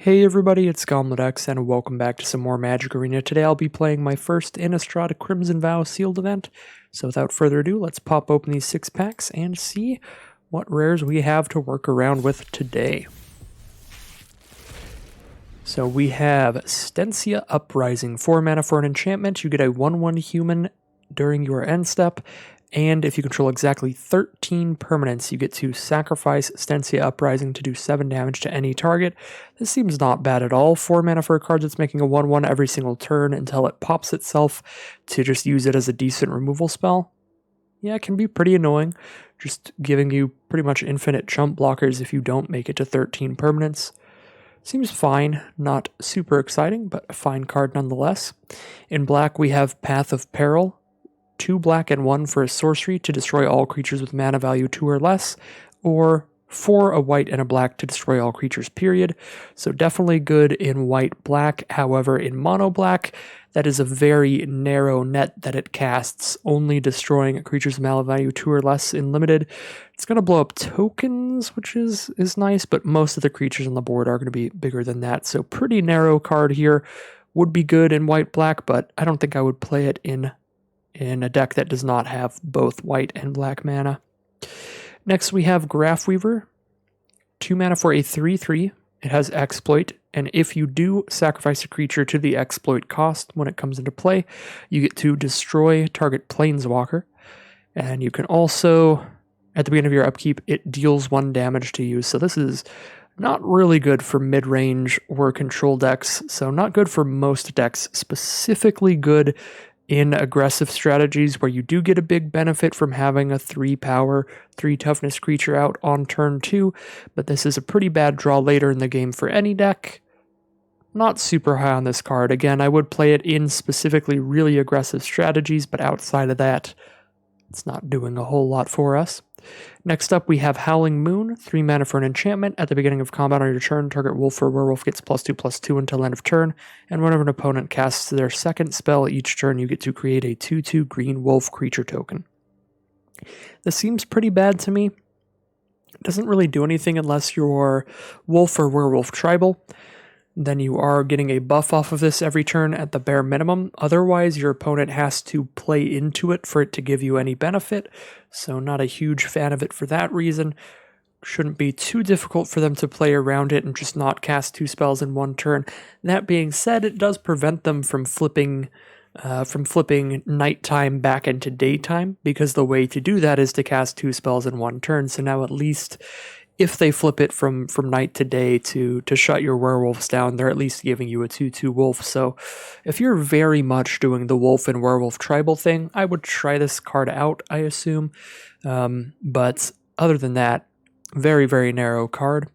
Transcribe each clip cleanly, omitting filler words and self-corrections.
Hey everybody, it's Gomladex, and welcome back to some more Magic Arena. Today I'll be playing my first Innistrad Crimson Vow sealed event. So without further ado, let's pop open these 6 packs and see what rares we have to work around with today. So we have Stensia Uprising, 4 mana for an enchantment. You get a 1/1 human during your end step. And if you control exactly 13 permanents, you get to sacrifice Stensia Uprising to do 7 damage to any target. This seems not bad at all. 4 mana for a card that's making a 1/1 every single turn until it pops itself to just use it as a decent removal spell. Yeah, it can be pretty annoying, just giving you pretty much infinite chump blockers if you don't make it to 13 permanents. Seems fine, not super exciting, but a fine card nonetheless. In black, we have Path of Peril. 2 black and 1 for a sorcery to destroy all creatures with mana value 2 or less, or 4 a white and a black to destroy all creatures, period. So definitely good in white-black. However, in mono-black, that is a very narrow net that it casts, only destroying creatures with mana value 2 or less in limited. It's going to blow up tokens, which is nice, but most of the creatures on the board are going to be bigger than that. So pretty narrow card here. Would be good in white-black, but I don't think I would play it in a deck that does not have both white and black mana. Next we have Graph Weaver, 2 mana for a 3/3. It has Exploit, and if you do sacrifice a creature to the Exploit cost when it comes into play, you get to destroy target Planeswalker. And you can also, at the beginning of your upkeep, it deals 1 damage to you. So this is not really good for mid-range or control decks, so not good for most decks, specifically good in aggressive strategies where you do get a big benefit from having a 3 power, 3 toughness creature out on turn 2, but this is a pretty bad draw later in the game for any deck. Not super high on this card. Again, I would play it in specifically really aggressive strategies, but outside of that, it's not doing a whole lot for us. Next up, we have Howling Moon, 3 mana for an enchantment. At the beginning of combat on your turn, target wolf or werewolf gets +2/+2 until end of turn, and whenever an opponent casts their second spell each turn, you get to create a 2/2 green wolf creature token. This seems pretty bad to me. It doesn't really do anything unless you're wolf or werewolf tribal. Then you are getting a buff off of this every turn at the bare minimum. Otherwise, your opponent has to play into it for it to give you any benefit, so not a huge fan of it for that reason. Shouldn't be too difficult for them to play around it and just not cast 2 spells in 1 turn. That being said, it does prevent them from flipping nighttime back into daytime, because the way to do that is to cast 2 spells in 1 turn. So now at least if they flip it from night to day to shut your werewolves down, they're at least giving you a 2/2 wolf. So if you're very much doing the wolf and werewolf tribal thing, I would try this card out, I assume. But other than that, very, very narrow card.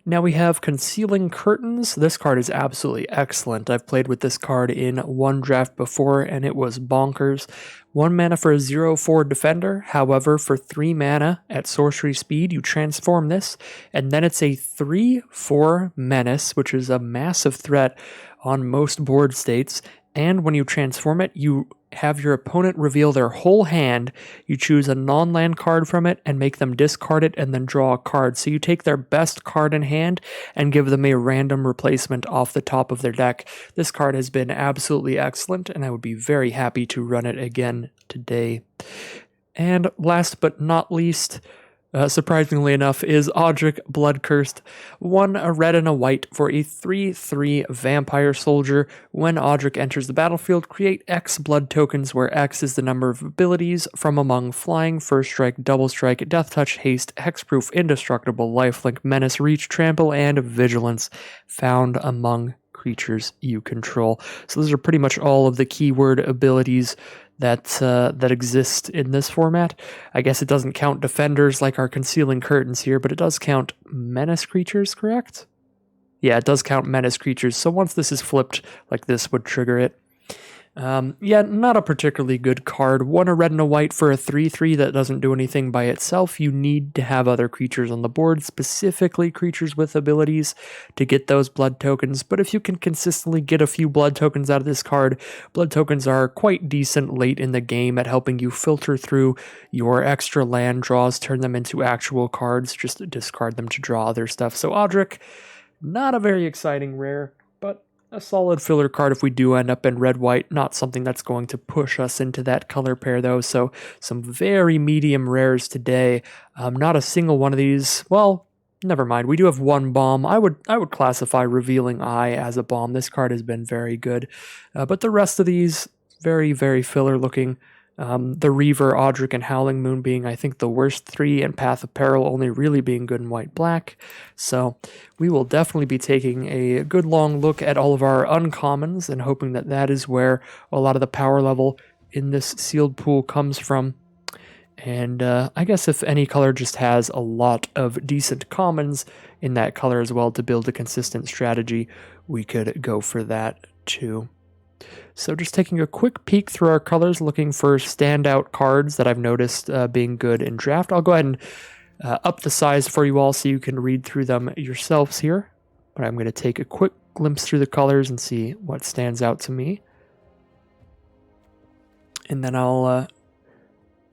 Now we have Concealing Curtains. This card is absolutely excellent. I've played with this card in 1 draft before, and it was bonkers. 1 mana for a 0/4 defender. However, for 3 mana at sorcery speed, you transform this, and then it's a 3/4 menace, which is a massive threat on most board states. And when you transform it, you have your opponent reveal their whole hand, you choose a non-land card from it and make them discard it and then draw a card. So you take their best card in hand and give them a random replacement off the top of their deck. This card has been absolutely excellent, and I would be very happy to run it again today. And last but not least, surprisingly enough, is Odric Bloodcursed. 1 a red and a white for a 3/3 vampire soldier. When Odric enters the battlefield, create X blood tokens, where X is the number of abilities from among flying, first strike, double strike, death touch, haste, hexproof, indestructible, lifelink, menace, reach, trample, and vigilance found among creatures you control. So those are pretty much all of the keyword abilities that exist in this format. I guess it doesn't count defenders like our Concealing Curtains here, but it does count menace creatures, correct? Yeah, it does count menace creatures, so once this is flipped, like this would trigger it. Yeah, not a particularly good card. 1 a red and a white for a 3/3 that doesn't do anything by itself. You need to have other creatures on the board, specifically creatures with abilities, to get those blood tokens. But if you can consistently get a few blood tokens out of this card, blood tokens are quite decent late in the game at helping you filter through your extra land draws, turn them into actual cards, just discard them to draw other stuff. So Odric, Not a very exciting rare, but a solid filler card if we do end up in red-white. Not something that's going to push us into that color pair, though. So some very medium rares today. Not a single one of these. Well, never mind. We do have one bomb. I would classify Revealing Eye as a bomb. This card has been very good. But the rest of these, very, very filler looking. The Reaver, Odric, and Howling Moon being, I think, the worst three, and Path of Peril only really being good in white-black. So we will definitely be taking a good long look at all of our uncommons and hoping that that is where a lot of the power level in this sealed pool comes from. And I guess if any color just has a lot of decent commons in that color as well to build a consistent strategy, we could go for that too. So just taking a quick peek through our colors, looking for standout cards that I've noticed being good in draft. I'll go ahead and up the size for you all so you can read through them yourselves here. But I'm going to take a quick glimpse through the colors and see what stands out to me. And then I'll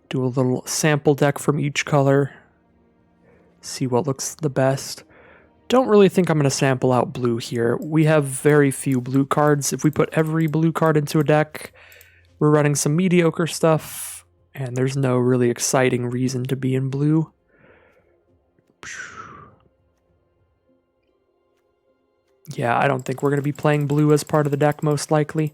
do a little sample deck from each color, see what looks the best. Don't really think I'm going to sample out blue here. We have very few blue cards. If we put every blue card into a deck, we're running some mediocre stuff, and there's no really exciting reason to be in blue. Yeah, I don't think we're going to be playing blue as part of the deck, most likely.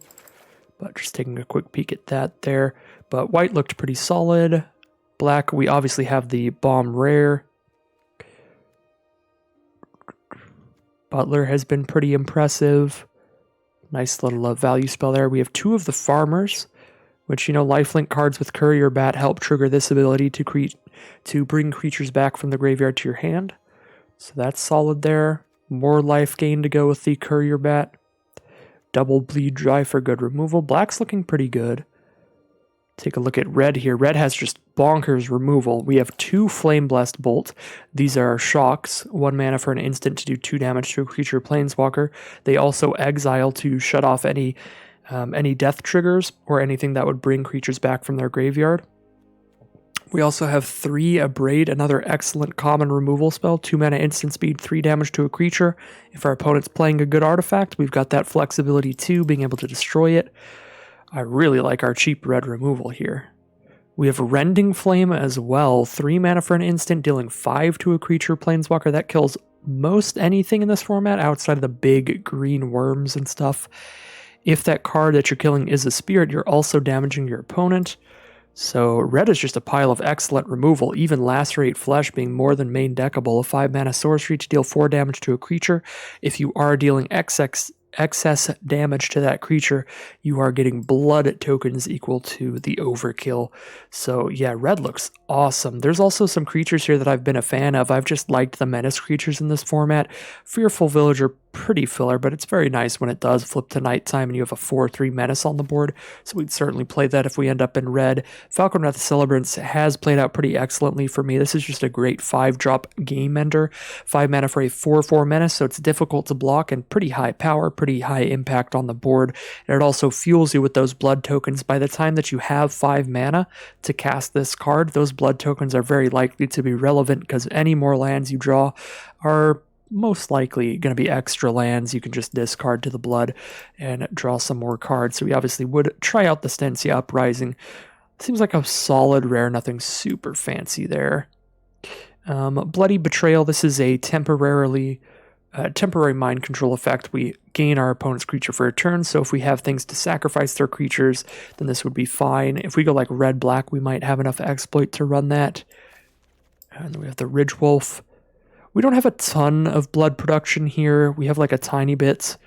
But just taking a quick peek at that there. But white looked pretty solid. Black, we obviously have the bomb rare. Butler has been pretty impressive. Nice little value spell there. We have two of the farmers, which, you know, lifelink cards with Courier Bat help trigger this ability to bring creatures back from the graveyard to your hand. So that's solid there. More life gain to go with the Courier Bat. Double Bleed Dry for good removal. Black's looking pretty good. Take a look at red here. Red has just bonkers removal. We have two Flame Blessed Bolt. These are shocks. 1 mana for an instant to do 2 damage to a creature planeswalker. They also exile to shut off any death triggers or anything that would bring creatures back from their graveyard. We also have 3 Abrade, another excellent common removal spell. 2 mana instant speed, 3 damage to a creature. If our opponent's playing a good artifact, we've got that flexibility too, being able to destroy it. I really like our cheap red removal here. We have Rending Flame as well. 3 mana for an instant, dealing 5 to a creature planeswalker. That kills most anything in this format outside of the big green worms and stuff. If that card that you're killing is a spirit, you're also damaging your opponent. So red is just a pile of excellent removal, even Lacerate Flesh being more than main deckable. A 5 mana sorcery to deal 4 damage to a creature. If you are dealing excess damage to that creature, you are getting blood tokens equal to the overkill. So yeah, red looks awesome. There's also some creatures here that I've been a fan of. I've just liked the menace creatures in this format. Fearful Villager, pretty filler, but it's very nice when it does flip to nighttime and you have a 4/3 menace on the board, so we'd certainly play that if we end up in red. Falconwrath Celebrants has played out pretty excellently for me. This is just a great 5-drop game ender. 5 mana for a 4/4 menace, so it's difficult to block and pretty high power, pretty high impact on the board. And it also fuels you with those blood tokens. By the time that you have 5 mana to cast this card, those blood tokens are very likely to be relevant because any more lands you draw are most likely going to be extra lands you can just discard to the blood and draw some more cards. So we obviously would try out the Stensia Uprising. Seems like a solid rare, nothing super fancy there. Bloody Betrayal, this is a temporary mind control effect. We gain our opponent's creature for a turn, so if we have things to sacrifice their creatures, then this would be fine. If we go like red-black, we might have enough exploit to run that. And then we have the Ridge Wolf. We don't have a ton of blood production here. We have like a tiny bit.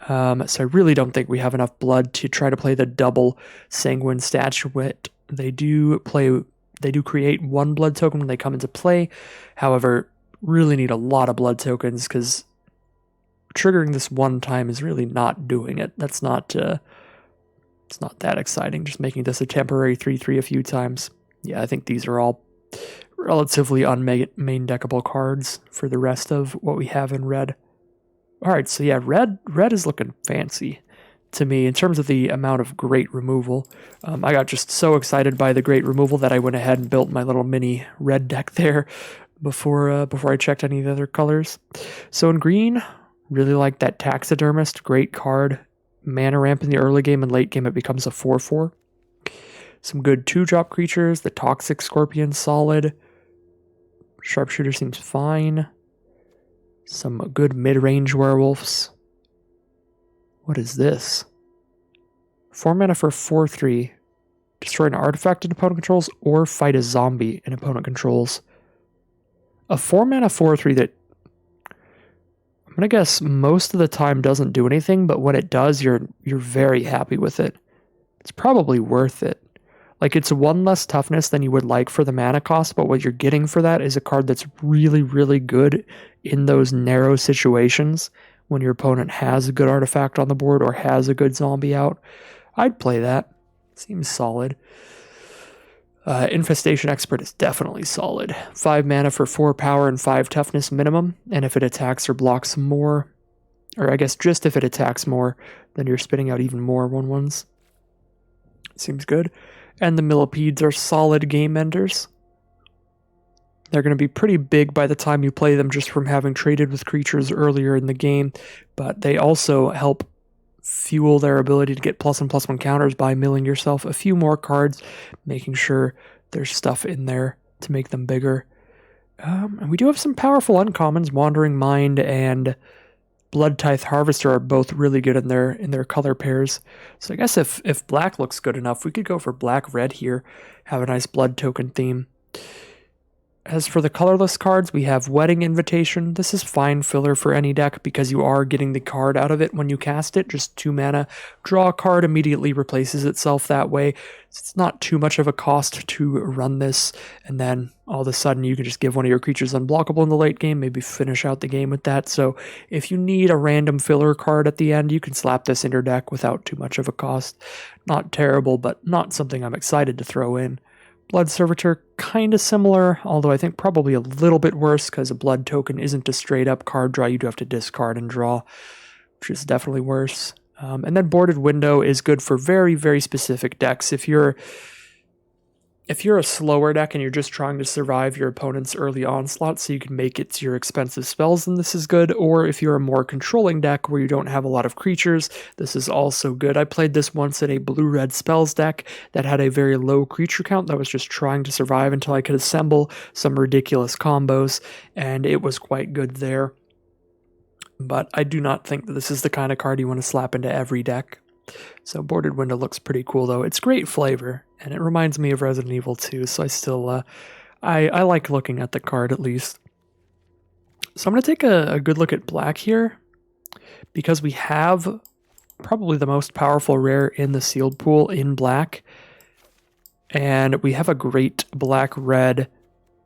So I really don't think we have enough blood to try to play the double Sanguine Statuette. They do create 1 blood token when they come into play. However, really need a lot of blood tokens because triggering this one time is really not doing it. That's not it's not that exciting. Just making this a temporary 3/3 a few times. Yeah, I think these are all relatively unmain deckable cards for the rest of what we have in red. Alright, so yeah, red is looking fancy to me in terms of the amount of great removal. I got just so excited by the great removal that I went ahead and built my little mini red deck there before I checked any of the other colors. So in green, Really like that Taxidermist. Great card. Mana ramp in the early game and late game it becomes a 4/4. Some good 2-drop creatures. The Toxic Scorpion, solid. Sharpshooter seems fine. Some good mid-range werewolves. What is this? 4 mana for 4/3. Destroy an artifact in opponent controls or fight a zombie in opponent controls. A 4 mana 4/3 that I'm gonna guess most of the time doesn't do anything, but when it does, you're very happy with it. It's probably worth it. Like, it's 1 less toughness than you would like for the mana cost, but what you're getting for that is a card that's really, really good in those narrow situations when your opponent has a good artifact on the board or has a good zombie out. I'd play that. Seems solid. Infestation Expert is definitely solid. 5 mana for 4 power and 5 toughness minimum, and if it attacks or blocks more, or I guess just if it attacks more, then you're spitting out even more 1/1s. Seems good. And the Millipedes are solid game enders. They're going to be pretty big by the time you play them just from having traded with creatures earlier in the game, but they also help fuel their ability to get +1/+1 counters by milling yourself a few more cards, making sure there's stuff in there to make them bigger. And we do have some powerful uncommons. Wandering Mind and Blood Tithe Harvester are both really good in their color pairs. So I guess if black looks good enough, we could go for black-red here, have a nice blood token theme. As for the colorless cards, we have Wedding Invitation. This is fine filler for any deck because you are getting the card out of it when you cast it. Just 2 mana. Draw a card, immediately replaces itself that way. It's not too much of a cost to run this, and then all of a sudden you can just give one of your creatures unblockable in the late game, maybe finish out the game with that. So if you need a random filler card at the end, you can slap this in your deck without too much of a cost. Not terrible, but not something I'm excited to throw in. Blood Servitor, kind of similar, although I think probably a little bit worse because a blood token isn't a straight up card draw. You do have to discard and draw, which is definitely worse. And then Boarded Window is good for very, very specific decks. If you're a slower deck and you're just trying to survive your opponent's early onslaught so you can make it to your expensive spells, then this is good. Or if you're a more controlling deck where you don't have a lot of creatures, this is also good. I played this once in a blue-red spells deck that had a very low creature count that was just trying to survive until I could assemble some ridiculous combos, and it was quite good there. But I do not think that this is the kind of card you want to slap into every deck. So Boarded Window looks pretty cool, though. It's great flavor, and it reminds me of Resident Evil 2, so I still, I like looking at the card, at least. So I'm going to take a good look at black here, because we have probably the most powerful rare in the sealed pool in black, and we have a great black-red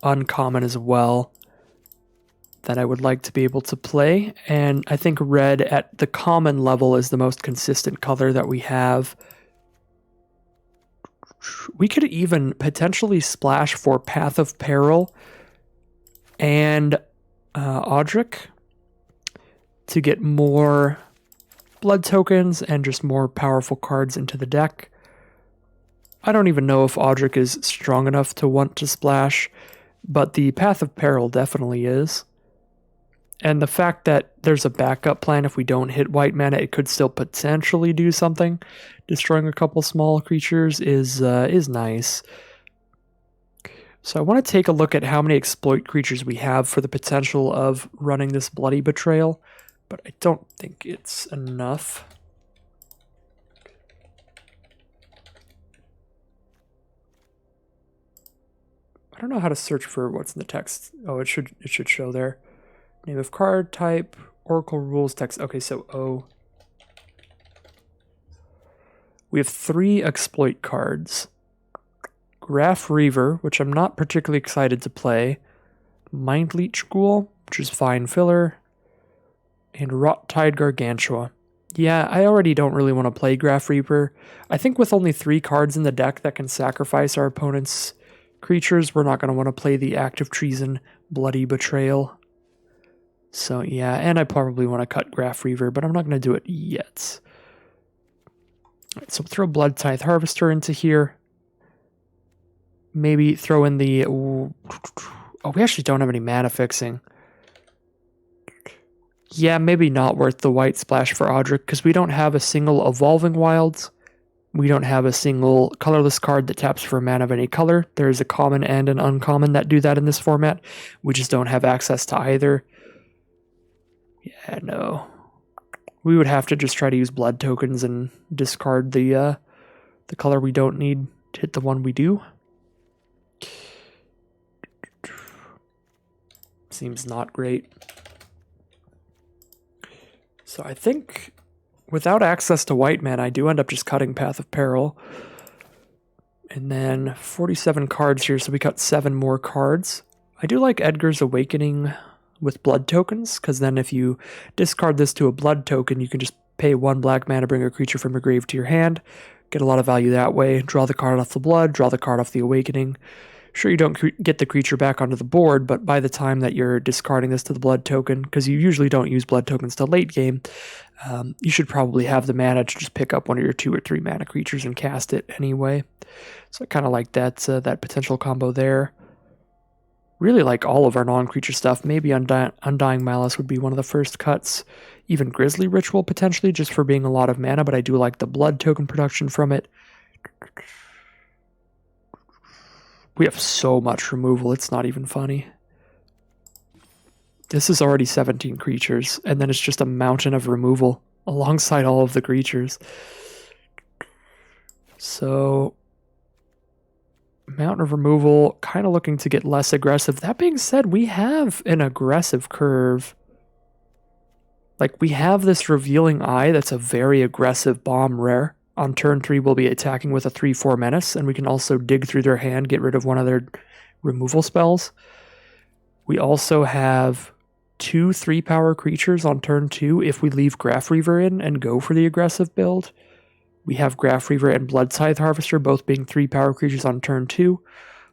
uncommon as well that I would like to be able to play, and I think red at the common level is the most consistent color that we have. We could even potentially splash for Path of Peril and Odric to get more blood tokens and just more powerful cards into the deck. I don't even know if Odric is strong enough to want to splash, but the Path of Peril definitely is. And the fact that there's a backup plan if we don't hit white mana, it could still potentially do something. Destroying a couple small creatures is nice. So I want to take a look at how many exploit creatures we have for the potential of running this Bloody Betrayal, but I don't think it's enough. I don't know how to search for what's in the text. Oh, it should show there. Name of card, type, Oracle rules, text. Okay, so O. We have 3 exploit cards. Graph Reaver, which I'm not particularly excited to play. Mind Leech Ghoul, which is fine filler. And Rot Tide Gargantua. Yeah, I already don't really want to play Graph Reaper. I think with only 3 cards in the deck that can sacrifice our opponent's creatures, we're not going to want to play the Act of Treason, Bloody Betrayal. So yeah, and I probably want to cut Graph Reaver, but I'm not going to do it yet. Alright, so throw Blood Tithe Harvester into here. Maybe throw in the... Oh, we actually don't have any mana fixing. Yeah, maybe not worth the white splash for Odric, because we don't have a single Evolving Wilds. We don't have a single colorless card that taps for a mana of any color. There is a common and an uncommon that do that in this format. We just don't have access to either. Yeah, no. We would have to just try to use blood tokens and discard the color we don't need to hit the one we do. Seems not great. So I think without access to white mana, I do end up just cutting Path of Peril. And then 47 cards here, so we cut 7 more cards. I do like Edgar's Awakening with blood tokens, because then if you discard this to a blood token, you can just pay 1 black mana, bring a creature from your grave to your hand, get a lot of value that way, draw the card off the blood, draw the card off the Awakening. Sure, you don't get the creature back onto the board, but by the time that you're discarding this to the blood token, because you usually don't use blood tokens till late game, you should probably have the mana to just pick up one of your 2 or 3 mana creatures and cast it anyway. So I kind of like that potential combo there. Really like all of our non-creature stuff. Maybe Undying Malice would be one of the first cuts. Even Grisly Ritual potentially, just for being a lot of mana, but I do like the blood token production from it. We have so much removal, it's not even funny. This is already 17 creatures, and then it's just a mountain of removal alongside all of the creatures. So, mountain of removal, kind of looking to get less aggressive. That being said, we have an aggressive curve. Like, we have this Revealing Eye that's a very aggressive bomb rare. On turn 3, we'll be attacking with a 3/4 Menace, and we can also dig through their hand, get rid of one of their removal spells. We also have 2 3-power creatures on turn 2 if we leave Graph Reaver in and go for the aggressive build. We have Graph Reaver and Blood Scythe Harvester both being 3-power creatures on turn 2.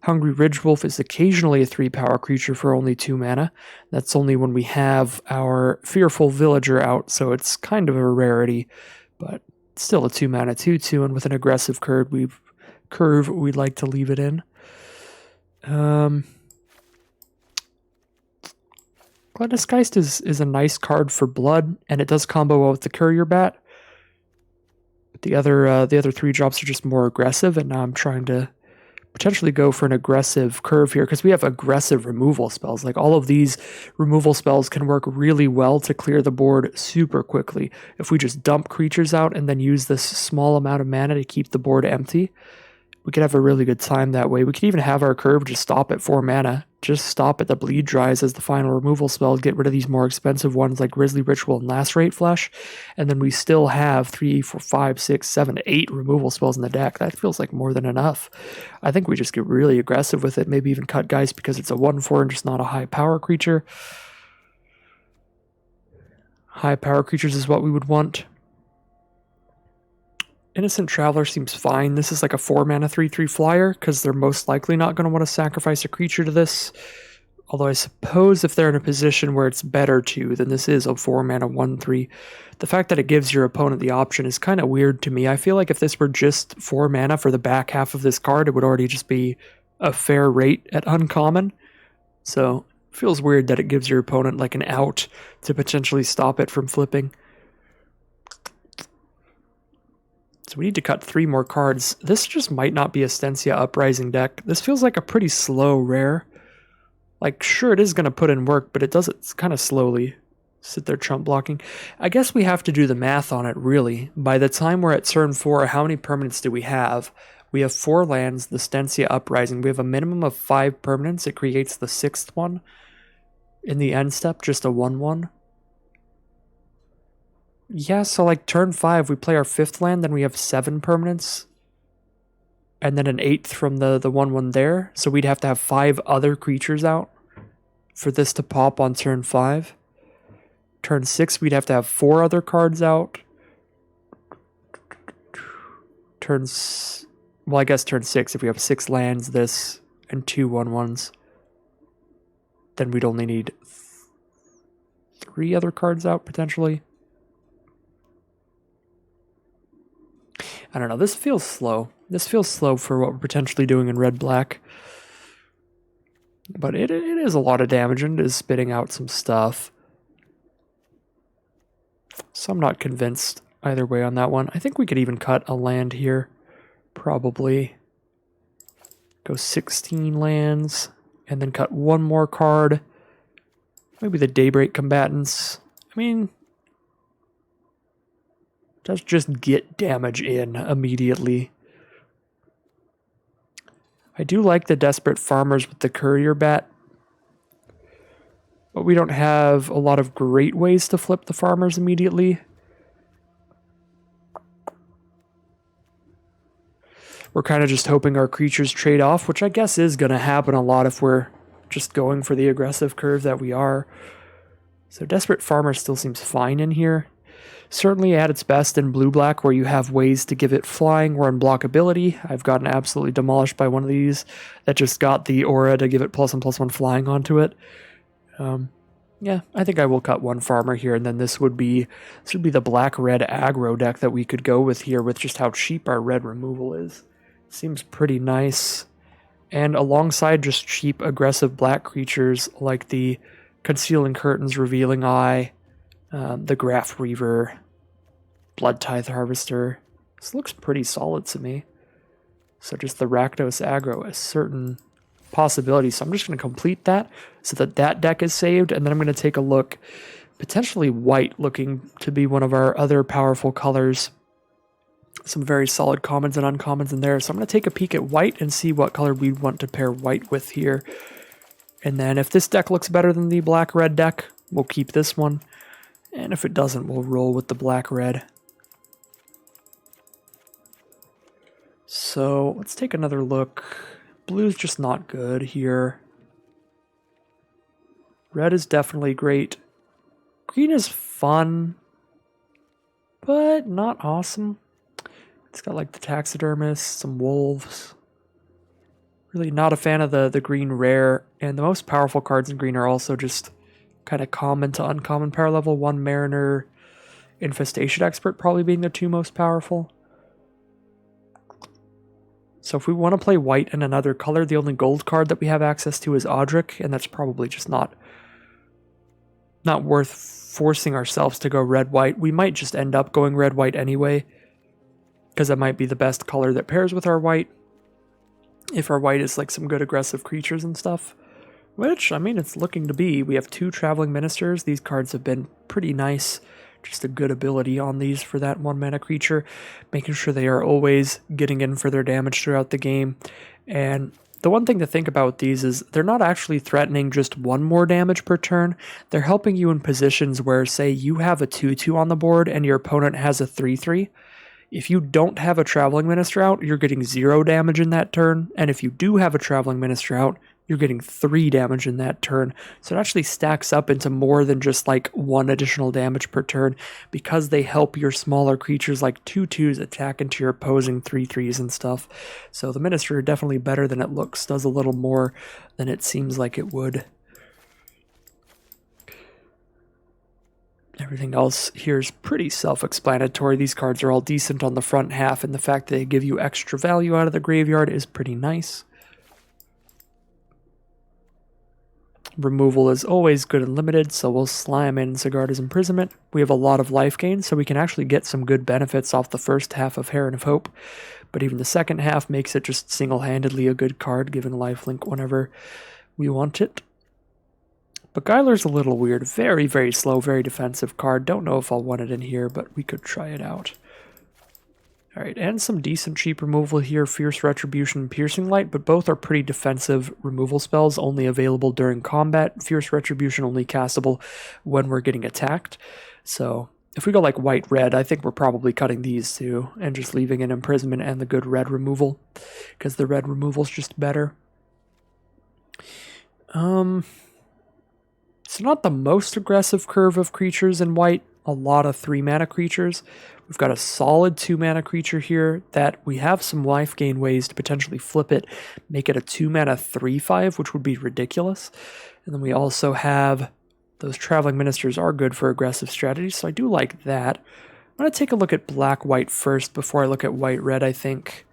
Hungry Ridgewolf is occasionally a 3-power creature for only 2 mana. That's only when we have our Fearful Villager out, so it's kind of a rarity, but still a 2 mana 2/2, and with an aggressive curve, we'd like to leave it in. Gladness Geist is a nice card for blood, and it does combo well with the Courier Bat. But the other 3 drops are just more aggressive, and now I'm trying to potentially go for an aggressive curve here, because we have aggressive removal spells. Like, all of these removal spells can work really well to clear the board super quickly. If we just dump creatures out and then use this small amount of mana to keep the board empty, we could have a really good time that way. We could even have our curve just stop at 4 mana. Just stop at the Bleed Dries as the final removal spell, get rid of these more expensive ones like Grisly Ritual and Lacerate Flesh, and then we still have 3, 4, 5, 6, 7, 8 removal spells in the deck. That feels like more than enough. I think we just get really aggressive with it, maybe even cut Geist because it's a 1/4 and just not a high power creature. High power creatures is what we would want. Innocent Traveler seems fine. This is like a 4 mana 3/3 flyer, because they're most likely not going to want to sacrifice a creature to this. Although I suppose if they're in a position where it's better to, then this is a 4 mana 1/3. The fact that it gives your opponent the option is kind of weird to me. I feel like if this were just 4 mana for the back half of this card, it would already just be a fair rate at uncommon. So it feels weird that it gives your opponent like an out to potentially stop it from flipping. So we need to cut 3 more cards. This just might not be a Stensia Uprising deck. This feels like a pretty slow rare. Like, sure, it is going to put in work, but it does it kind of slowly. Sit there chump blocking. I guess we have to do the math on it, really. By the time we're at turn 4, how many permanents do we have? We have 4 lands, the Stensia Uprising. We have a minimum of 5 permanents. It creates the 6th one. In the end step, just a 1/1. Yeah, so like turn 5, we play our 5th land, then we have 7 permanents. And then an 8th from the 1/1 there. So we'd have to have 5 other creatures out for this to pop on turn 5. Turn 6, we'd have to have 4 other cards out. Well, I guess turn 6, if we have 6 lands, this, and 2 1/1s, then we'd only need 3 other cards out, potentially. I don't know, this feels slow. This feels slow for what we're potentially doing in red-black. But it is a lot of damage and it is spitting out some stuff. So I'm not convinced either way on that one. I think we could even cut a land here. Probably. Go 16 lands. And then cut one more card. Maybe the Daybreak Combatants. I mean, let's just get damage in immediately. I do like the Desperate Farmers with the Courier Bat. But we don't have a lot of great ways to flip the farmers immediately. We're kind of just hoping our creatures trade off, which I guess is going to happen a lot if we're just going for the aggressive curve that we are. So Desperate Farmer still seems fine in here. Certainly at its best in blue-black, where you have ways to give it flying or unblockability. I've gotten absolutely demolished by one of these that just got the aura to give it +1/+1 flying onto it. Yeah, I think I will cut one farmer here, and then this would be the black-red aggro deck that we could go with here with just how cheap our red removal is. Seems pretty nice. And alongside just cheap, aggressive black creatures like the Concealing Curtains, Revealing Eye, the Graph Reaver, Blood Tithe Harvester. This looks pretty solid to me. So just the Rakdos aggro, a certain possibility. So I'm just going to complete that so that that deck is saved, and then I'm going to take a look. Potentially white looking to be one of our other powerful colors. Some very solid commons and uncommons in there. So I'm going to take a peek at white and see what color we want to pair white with here. And then if this deck looks better than the black-red deck, we'll keep this one. And if it doesn't, we'll roll with the black-red. So let's take another look. Blue's just not good here. Red is definitely great. Green is fun, but not awesome. It's got like the taxidermist, some wolves. Really not a fan of the green rare, and the most powerful cards in green are also just kind of common to uncommon power level. One Mariner, Infestation Expert probably being the two most powerful. So if we want to play white in another color, the only gold card that we have access to is Odric, and that's probably just not worth forcing ourselves to go red-white. We might just end up going red-white anyway, because that might be the best color that pairs with our white. If our white is like some good aggressive creatures and stuff. Which, I mean, it's looking to be. We have 2 Traveling Ministers. These cards have been pretty nice. Just a good ability on these for that 1-mana creature. Making sure they are always getting in for their damage throughout the game. And the one thing to think about with these is they're not actually threatening just 1 more damage per turn. They're helping you in positions where, say, you have a 2/2 on the board and your opponent has a 3/3. If you don't have a Traveling Minister out, you're getting 0 damage in that turn. And if you do have a Traveling Minister out, you're getting 3 damage in that turn. So it actually stacks up into more than just like 1 additional damage per turn, because they help your smaller creatures like 2/2s attack into your opposing 3/3s and stuff. So the Minister definitely better than it looks, does a little more than it seems like it would. Everything else here is pretty self-explanatory. These cards are all decent on the front half, and the fact that they give you extra value out of the graveyard is pretty nice. Removal is always good and limited, so we'll slime in Sigarda's Imprisonment. We have a lot of life gain, so we can actually get some good benefits off the first half of Heron of Hope, but even the second half makes it just single-handedly a good card, giving lifelink whenever we want it. Beguiler's a little weird. Very, very slow, very defensive card. Don't know if I'll want it in here, but we could try it out. Alright, and some decent cheap removal here. Fierce Retribution and Piercing Light, but both are pretty defensive removal spells, only available during combat. Fierce Retribution only castable when we're getting attacked. So if we go like white-red, I think we're probably cutting these two and just leaving in Imprisonment and the good red removal, because the red removal's just better. It's not the most aggressive curve of creatures in white. A lot of 3-mana creatures. We've got a solid 2-mana creature here that we have some life gain ways to potentially flip it, make it a 2-mana 3/5, which would be ridiculous. And then we also have those Traveling Ministers are good for aggressive strategies, so I do like that. I'm going to take a look at black-white first before I look at white-red, I think,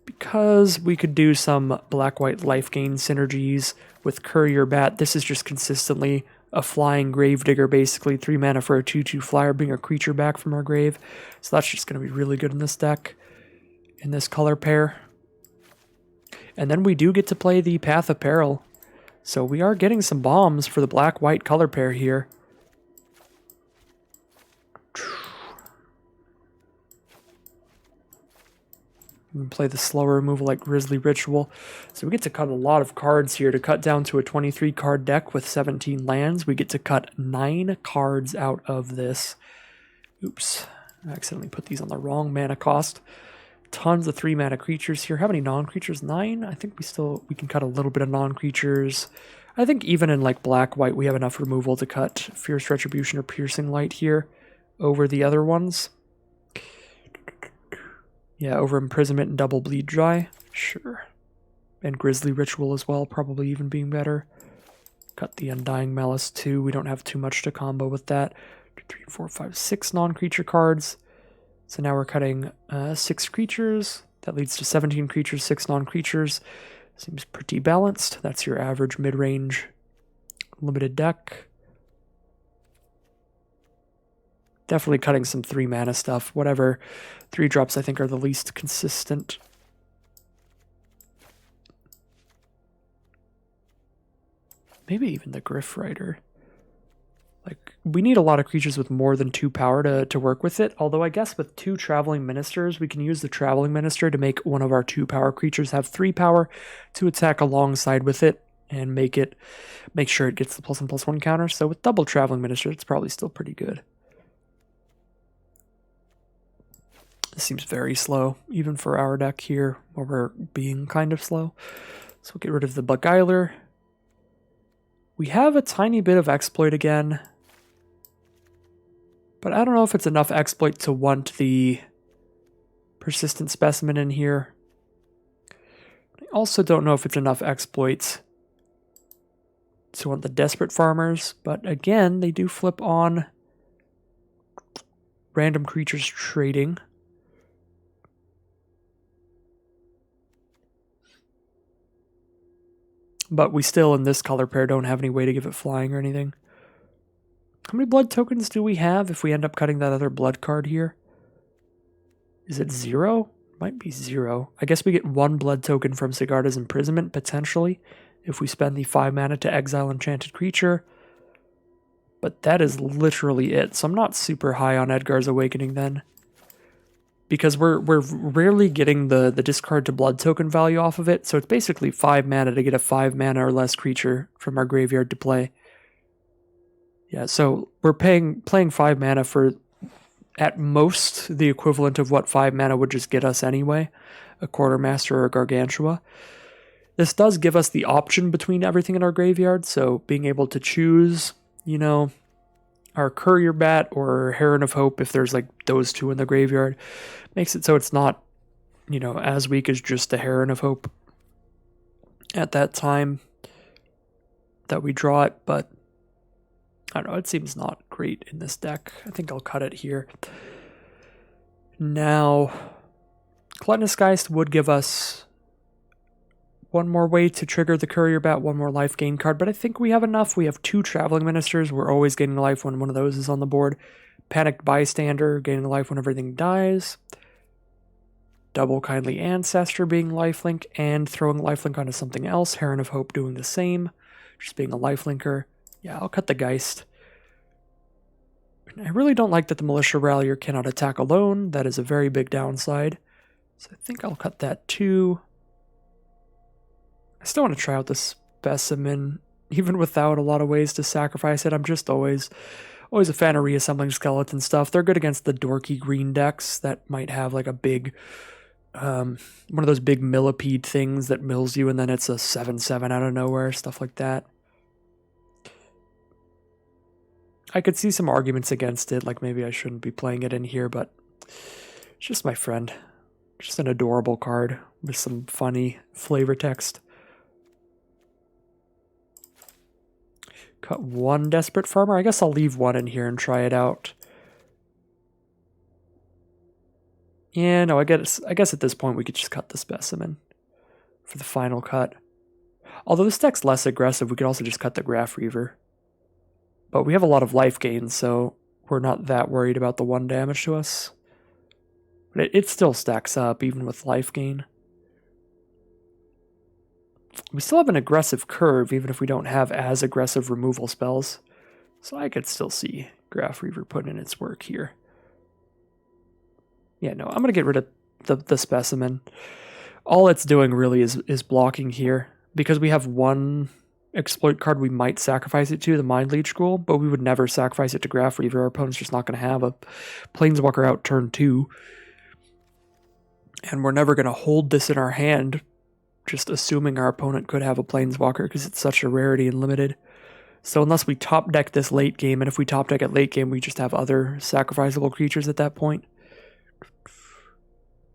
because we could do some black-white life gain synergies with Courier Bat. This is just consistently a flying Gravedigger, basically 3 mana for a 2/2 flyer, bring a creature back from our grave. So that's just going to be really good in this deck, in this color pair. And then we do get to play the Path of Peril. So we are getting some bombs for the black-white color pair here. We can play the slower removal like Grisly Ritual. So we get to cut a lot of cards here to cut down to a 23 card deck with 17 lands. We get to cut 9 cards out of this. Oops, I accidentally put these on the wrong mana cost. Tons of 3 mana creatures here. How many non-creatures? 9? I think we can cut a little bit of non-creatures. I think even in like black-white we have enough removal to cut Fierce Retribution or Piercing Light here over the other ones. Yeah, over Imprisonment and Double Bleed Dry. Sure. And Grisly Ritual as well, probably even being better. Cut the Undying Malice too. We don't have too much to combo with that. 2, 3, 4, 5, 6 non-creature cards. So now we're cutting 6 creatures. That leads to 17 creatures, 6 non-creatures. Seems pretty balanced. That's your average mid-range limited deck. Definitely cutting some 3 mana stuff. Whatever 3 drops I think are the least consistent. Maybe even the Griff Rider. Like, we need a lot of creatures with more than 2 power to work with it. Although I guess with 2 Traveling Ministers, we can use the Traveling Minister to make one of our 2 power creatures have 3 power to attack alongside with it and make sure it gets the +1/+1 counter. So with double Traveling Minister, it's probably still pretty good. This seems very slow, even for our deck here, where we're being kind of slow. So we'll get rid of the Beguiler. We have a tiny bit of Exploit again, but I don't know if it's enough Exploit to want the Persistent Specimen in here. I also don't know if it's enough Exploits to want the Desperate Farmers, but again, they do flip on Random Creatures Trading. But we still, in this color pair, don't have any way to give it flying or anything. How many blood tokens do we have if we end up cutting that other blood card here? Is it 0? Might be 0. I guess we get 1 blood token from Sigarda's Imprisonment, potentially, if we spend the 5 mana to exile Enchanted Creature. But that is literally it, so I'm not super high on Edgar's Awakening then. Because we're rarely getting the discard to blood token value off of it, so it's basically 5 mana to get a 5 mana or less creature from our graveyard to play. Yeah, so we're playing 5 mana for, at most, the equivalent of what 5 mana would just get us anyway, a Quartermaster or a Gargantua. This does give us the option between everything in our graveyard, so being able to choose, you know, our Courier Bat or Heron of Hope, if there's like those 2 in the graveyard, makes it so it's not, you know, as weak as just the Heron of Hope at that time that we draw it, but I don't know, it seems not great in this deck. I think I'll cut it here. Now, Gluttonous Geist would give us 1 more way to trigger the Courier Bat, 1 more life gain card, but I think we have enough. We have 2 Traveling Ministers. We're always gaining life when one of those is on the board. Panicked Bystander, gaining life when everything dies. Double Kindly Ancestor being lifelink, and throwing lifelink onto something else. Heron of Hope doing the same, just being a lifelinker. Yeah, I'll cut the Geist. I really don't like that the Militia Rallier cannot attack alone. That is a very big downside. So I think I'll cut that too. I still want to try out the Specimen, even without a lot of ways to sacrifice it. I'm just always a fan of reassembling skeleton stuff. They're good against the dorky green decks that might have like a big, one of those big millipede things that mills you and then it's a 7/7 out of nowhere, stuff like that. I could see some arguments against it, like maybe I shouldn't be playing it in here, but it's just my friend. Just an adorable card with some funny flavor text. Cut 1 Desperate Farmer. I guess I'll leave 1 in here and try it out. Yeah, no, I guess at this point we could just cut the Specimen for the final cut. Although this deck's less aggressive, we could also just cut the Graph Reaver. But we have a lot of life gain, so we're not that worried about the 1 damage to us. But it still stacks up, even with life gain. We still have an aggressive curve, even if we don't have as aggressive removal spells. So I could still see Graph Reaver putting in its work here. Yeah, no, I'm going to get rid of the Specimen. All it's doing really is blocking here. Because we have one exploit card we might sacrifice it to, the Mind Leech Scroll, but we would never sacrifice it to Graph Reaver. Our opponent's just not going to have a Planeswalker out turn 2. And we're never going to hold this in our hand, just assuming our opponent could have a Planeswalker because it's such a rarity and limited. So unless we top deck this late game, and if we top deck at late game, we just have other sacrificable creatures at that point.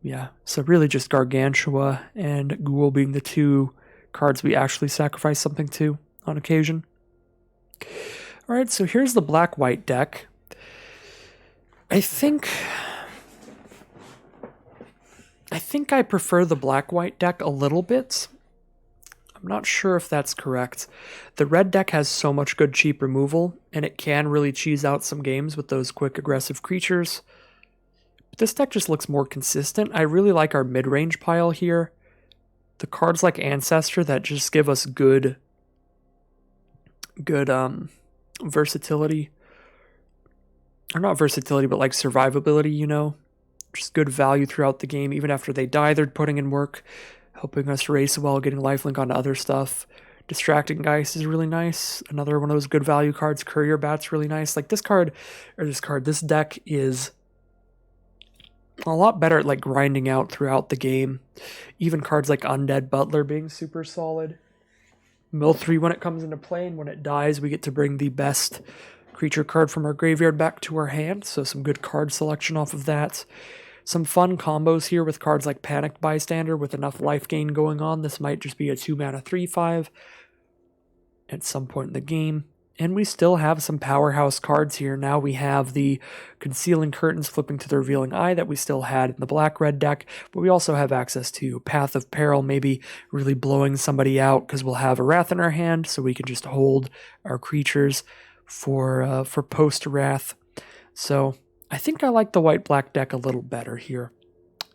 Yeah, so really just Gargantua and Ghoul being the 2 cards we actually sacrifice something to on occasion. Alright, so here's the black-white deck. I think I prefer the black-white deck a little bit. I'm not sure if that's correct. The red deck has so much good cheap removal, and it can really cheese out some games with those quick aggressive creatures. But this deck just looks more consistent. I really like our mid-range pile here. The cards like Ancestor that just give us good versatility. Or not versatility, but like survivability, you know? Just good value throughout the game. Even after they die, they're putting in work, helping us race well, getting lifelink onto other stuff. Distracting Geist is really nice. Another one of those good value cards. Courier Bat's really nice. Like this deck is a lot better at like grinding out throughout the game. Even cards like Undead Butler being super solid. Mill 3 when it comes into play, and when it dies, we get to bring the best creature card from our graveyard back to our hand, so some good card selection off of that. Some fun combos here with cards like Panicked Bystander with enough life gain going on. This might just be a 2-mana 3/5 at some point in the game. And we still have some powerhouse cards here. Now we have the Concealing Curtains flipping to the Revealing Eye that we still had in the black-red deck, but we also have access to Path of Peril, maybe really blowing somebody out because we'll have a Wrath in our hand, so we can just hold our creatures for post-Wrath. So I think I like the white-black deck a little better here,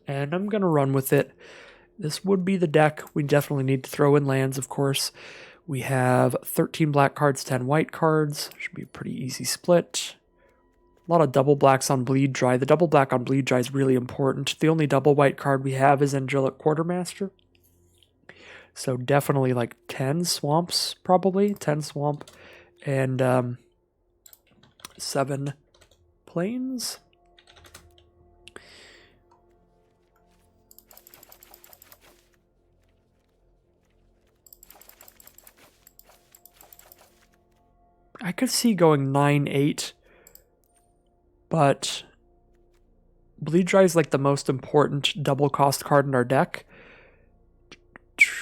and I'm going to run with it. This would be the deck. We definitely need to throw in lands, of course. We have 13 black cards, 10 white cards. Should be a pretty easy split. A lot of double blacks on Bleed Dry. The double black on Bleed Dry is really important. The only double white card we have is Angelic Quartermaster. So definitely like 10 swamps, probably. 10 swamp and 7 plains. I could see going 9-8, but Bleed Dry is like the most important double cost card in our deck.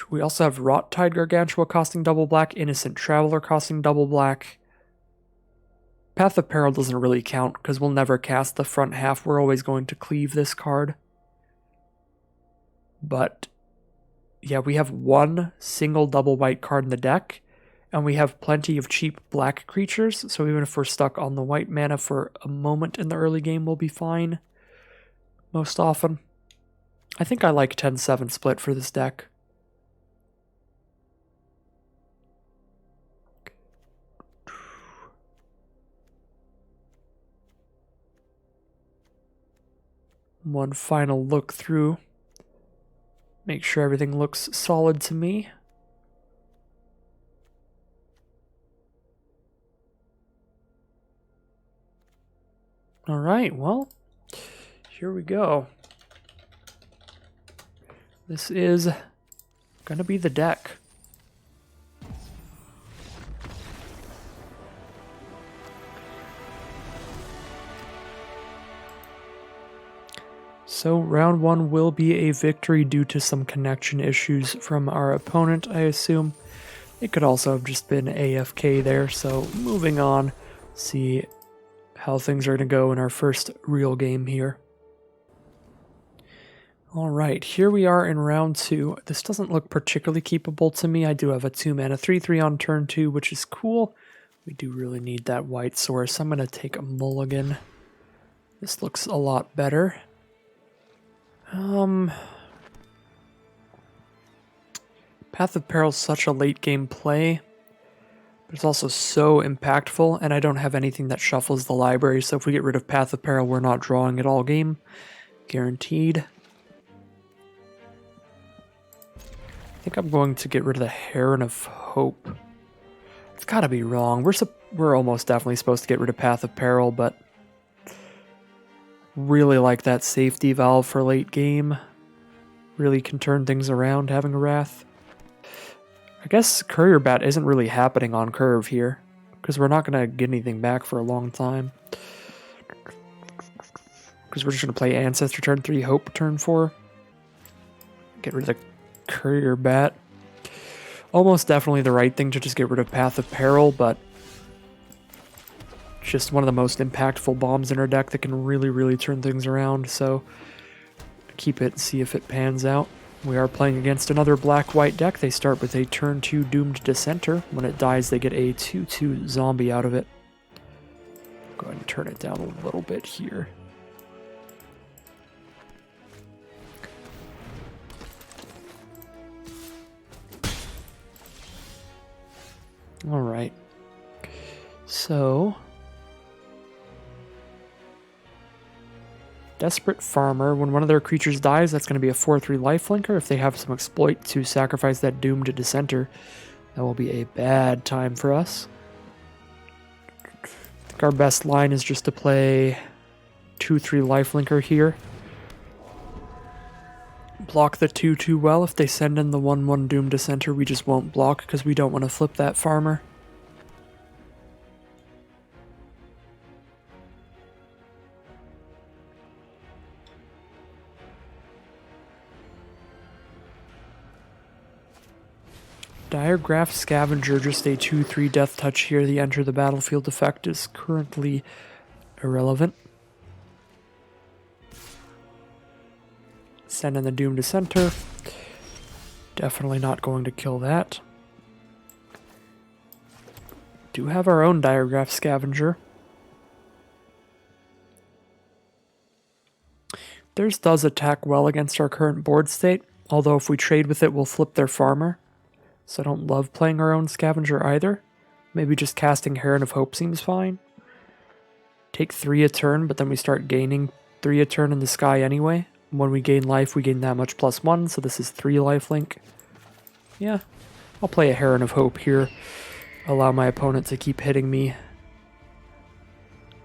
We also have Rot-Tide Gargantua costing double black, Innocent Traveler costing double black. Path of Peril doesn't really count because we'll never cast the front half. We're always going to cleave this card. But yeah, we have one single double white card in the deck. And we have plenty of cheap black creatures, so even if we're stuck on the white mana for a moment in the early game, we'll be fine. Most often. I think I like 10-7 split for this deck. One final look through. Make sure everything looks solid to me. Alright, well, here we go. This is gonna be the deck. So round 1 will be a victory due to some connection issues from our opponent, I assume. It could also have just been AFK there, so moving on, see how things are going to go in our first real game here. Alright, here we are in round 2. This doesn't look particularly keepable to me. I do have a 2-mana 3/3 on turn 2, which is cool. We do really need that white source. I'm going to take a mulligan. This looks a lot better. Path of Peril is such a late game play, but it's also so impactful, and I don't have anything that shuffles the library, so if we get rid of Path of Peril, we're not drawing it all game. Guaranteed. I think I'm going to get rid of the Heron of Hope. It's gotta be wrong. We're almost definitely supposed to get rid of Path of Peril, but really like that safety valve for late game. Really can turn things around having a Wrath. I guess Courier Bat isn't really happening on curve here, because we're not going to get anything back for a long time. Because we're just going to play Ancestor turn 3, Hope turn 4. Get rid of the Courier Bat. Almost definitely the right thing to just get rid of Path of Peril, but just one of the most impactful bombs in our deck that can really, really turn things around, so keep it and see if it pans out. We are playing against another black-white deck. They start with a turn 2 Doomed Dissenter. When it dies, they get a 2/2 zombie out of it. Go ahead and turn it down a little bit here. Alright. So Desperate Farmer, when one of their creatures dies, that's going to be a 4/3 lifelinker. If they have some exploit to sacrifice that Doomed Dissenter, that will be a bad time for us. I think our best line is just to play 2/3 lifelinker here. Block the 2/2 well. If they send in the 1/1 Doomed Dissenter, we just won't block because we don't want to flip that farmer. Diregraph Scavenger, just a 2/3 death touch here. The enter the battlefield effect is currently irrelevant. Send in the Doomed Dissenter. Definitely not going to kill that. Do have our own Diregraph Scavenger. Theirs does attack well against our current board state, although if we trade with it, we'll flip their farmer. So I don't love playing our own Scavenger either. Maybe just casting Heron of Hope seems fine. Take 3 a turn, but then we start gaining 3 a turn in the sky anyway. When we gain life, we gain that much +1, so this is 3 lifelink. Yeah, I'll play a Heron of Hope here. Allow my opponent to keep hitting me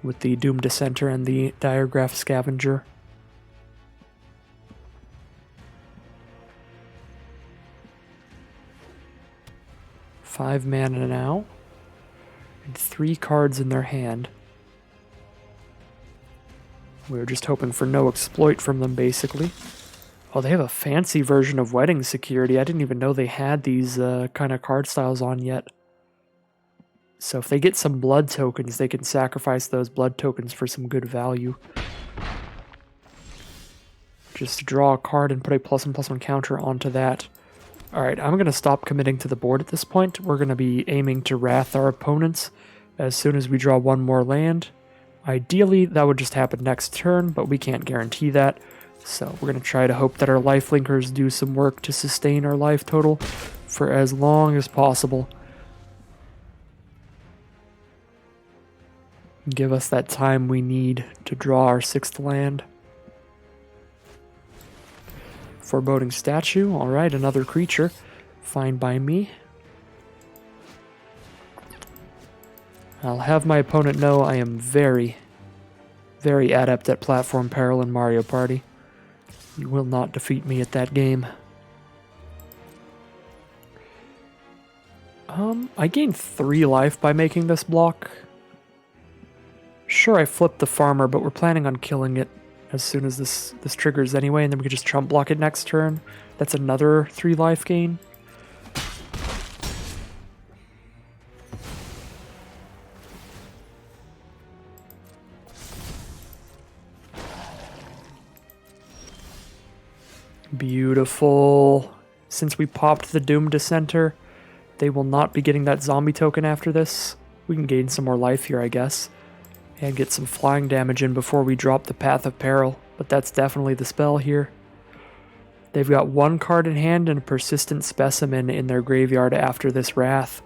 with the Doomed Dissenter and the Diregraph Scavenger. Five mana now, and 3 cards in their hand. We were just hoping for no exploit from them, basically. Oh, they have a fancy version of Wedding Security. I didn't even know they had these kind of card styles on yet. So if they get some blood tokens, they can sacrifice those blood tokens for some good value. Just to draw a card and put a +1/+1 counter onto that. Alright, I'm going to stop committing to the board at this point. We're going to be aiming to Wrath our opponents as soon as we draw one more land. Ideally, that would just happen next turn, but we can't guarantee that. So we're going to try to hope that our lifelinkers do some work to sustain our life total for as long as possible. Give us that time we need to draw our 6th land. Foreboding Statue, alright, another creature. Fine by me. I'll have my opponent know I am very, very adept at platform peril in Mario Party. You will not defeat me at that game. I gained 3 life by making this block. Sure, I flipped the farmer, but we're planning on killing it as soon as this triggers anyway, and then we can just chump block it next turn. That's another 3 life gain. Beautiful. Since we popped the Doomed Dissenter, they will not be getting that zombie token after this. We can gain some more life here, I guess. And get some flying damage in before we drop the Path of Peril. But that's definitely the spell here. They've got one card in hand and a Persistent Specimen in their graveyard after this Wrath.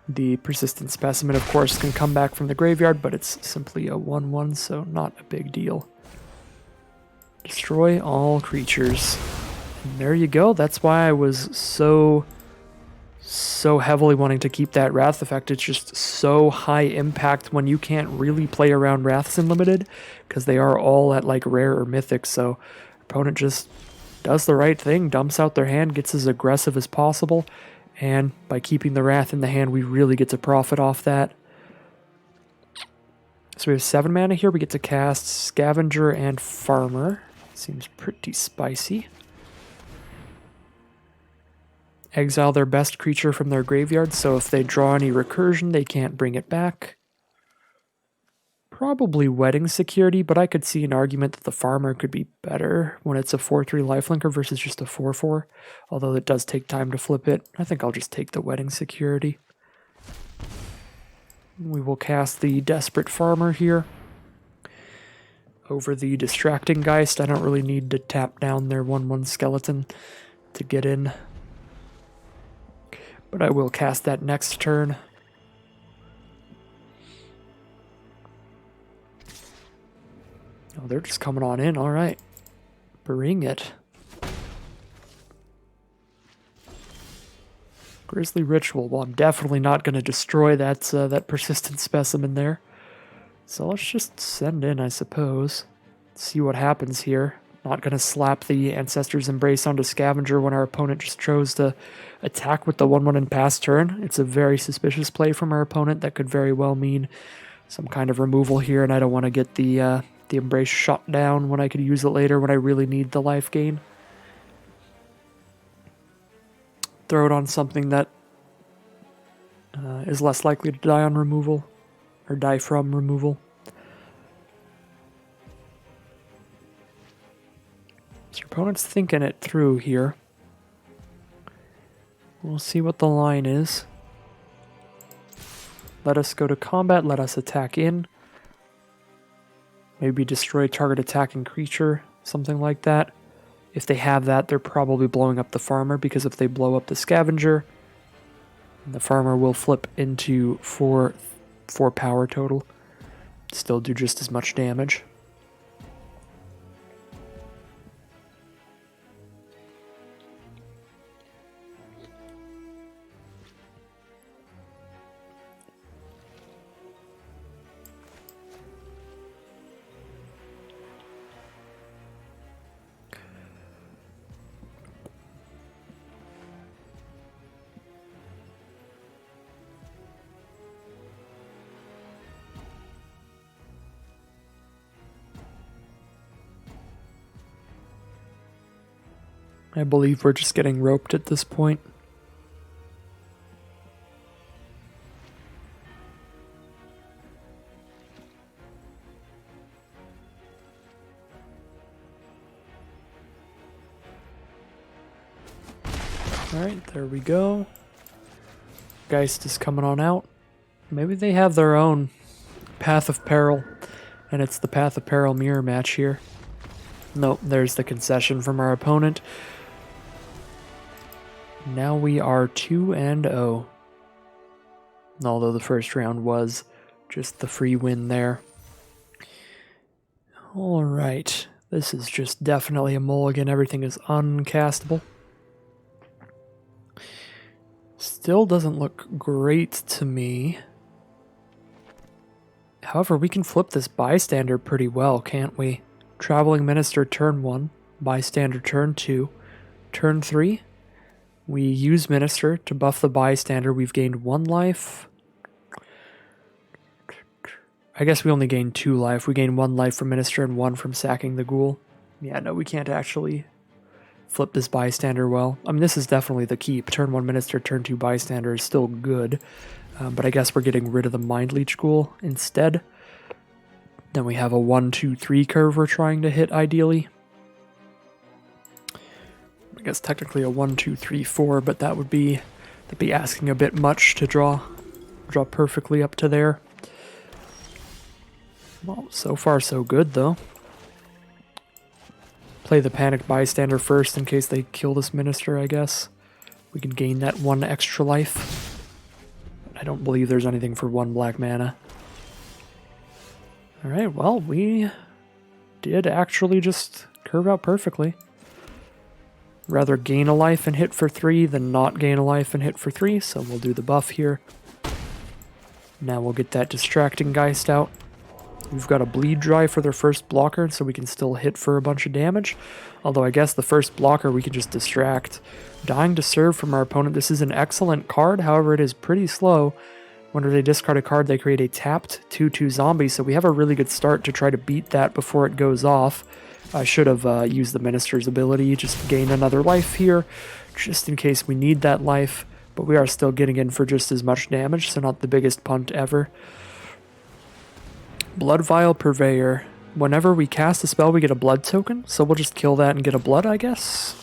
The Persistent Specimen, of course, can come back from the graveyard, but it's simply a 1/1, so not a big deal. Destroy all creatures. And there you go. That's why I was so heavily wanting to keep that Wrath effect. It's just so high impact when you can't really play around Wraths in Limited, because they are all at like rare or mythic, so opponent just does the right thing, dumps out their hand, gets as aggressive as possible, and by keeping the Wrath in the hand, we really get to profit off that. So we have 7 mana here. We get to cast Scavenger and Farmer. Seems pretty spicy. Exile their best creature from their graveyard, so if they draw any recursion, they can't bring it back. Probably Wedding Security, but I could see an argument that the Farmer could be better when it's a 4/3 lifelinker versus just a 4/4, although it does take time to flip it. I think I'll just take the Wedding Security. We will cast the Desperate Farmer here over the Distracting Geist. I don't really need to tap down their 1/1 skeleton to get in, but I will cast that next turn. Oh, they're just coming on in. All right. Bring it. Grisly Ritual. Well, I'm definitely not going to destroy that Persistent Specimen there. So let's just send in, I suppose. See what happens here. Not going to slap the Ancestor's Embrace onto Scavenger when our opponent just chose to attack with the 1/1 and pass turn. It's a very suspicious play from our opponent. That could very well mean some kind of removal here, and I don't want to get the Embrace shot down when I could use it later when I really need the life gain. Throw it on something that is less likely to die on removal, or die from removal. So your opponent's thinking it through here. We'll see what the line is. Let us go to combat, let us attack in. Maybe destroy target attacking creature, something like that. If they have that, they're probably blowing up the Farmer, because if they blow up the Scavenger, the Farmer will flip into 4 power total. Still do just as much damage. I believe we're just getting roped at this point. Alright, there we go. Geist is coming on out. Maybe they have their own Path of Peril, and it's the Path of Peril mirror match here. Nope, there's the concession from our opponent. Now we are 2-0. Although the first round was just the free win there. Alright, this is just definitely a mulligan. Everything is uncastable. Still doesn't look great to me. However, we can flip this Bystander pretty well, can't we? Traveling Minister turn 1, Bystander turn 2, turn 3. We use Minister to buff the Bystander. We've gained 1 life. I guess we only gained 2 life. We gained 1 life from Minister and 1 from sacking the Ghoul. Yeah, no, we can't actually flip this Bystander well. I mean, this is definitely the keep. Turn 1 Minister, turn 2 Bystander is still good. But I guess we're getting rid of the Mind Leech Ghoul instead. Then we have a 1-2-3 curve we're trying to hit ideally. guess technically a 1, 2, 3, 4, but that'd be asking a bit much to draw perfectly up to there. Well, so far so good though. Play the Panicked Bystander first in case they kill this Minister, I guess. We can gain that 1 extra life. I don't believe there's anything for 1 black mana. Alright, well, we did actually just curve out perfectly. Rather gain a life and hit for 3 than not gain a life and hit for 3, so we'll do the buff here. Now we'll get that Distracting Geist out. We've got a Bleed Dry for their first blocker, so we can still hit for a bunch of damage. Although I guess the first blocker we can just distract. Dying to Serve from our opponent. This is an excellent card, however it is pretty slow. Whenever they discard a card, they create a tapped 2/2 zombie, so we have a really good start to try to beat that before it goes off. I should have used the Minister's ability, just gain another life here, just in case we need that life. But we are still getting in for just as much damage, so not the biggest punt ever. Blood Vial Purveyor. Whenever we cast a spell, we get a blood token, so we'll just kill that and get a blood, I guess.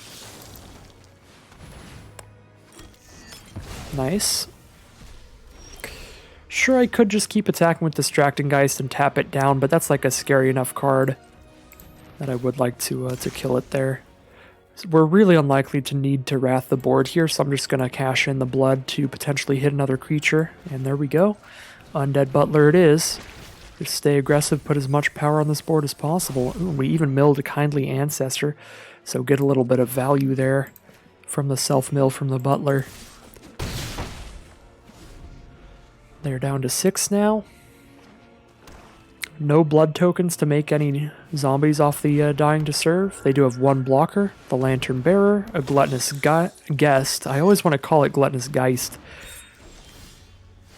Nice. Sure, I could just keep attacking with Distracting Geist and tap it down, but that's like a scary enough card that I would like to kill it there. So we're really unlikely to need to Wrath the board here, so I'm just going to cash in the blood to potentially hit another creature. And there we go. Undead Butler it is. Just stay aggressive, put as much power on this board as possible. Ooh, we even milled a Kindly Ancestor, so get a little bit of value there from the self-mill from the Butler. They're down to 6 now. No blood tokens to make any zombies off the Dying to Serve. They do have 1 blocker, the Lantern Bearer, a Gluttonous Guest. I always want to call it Gluttonous Geist.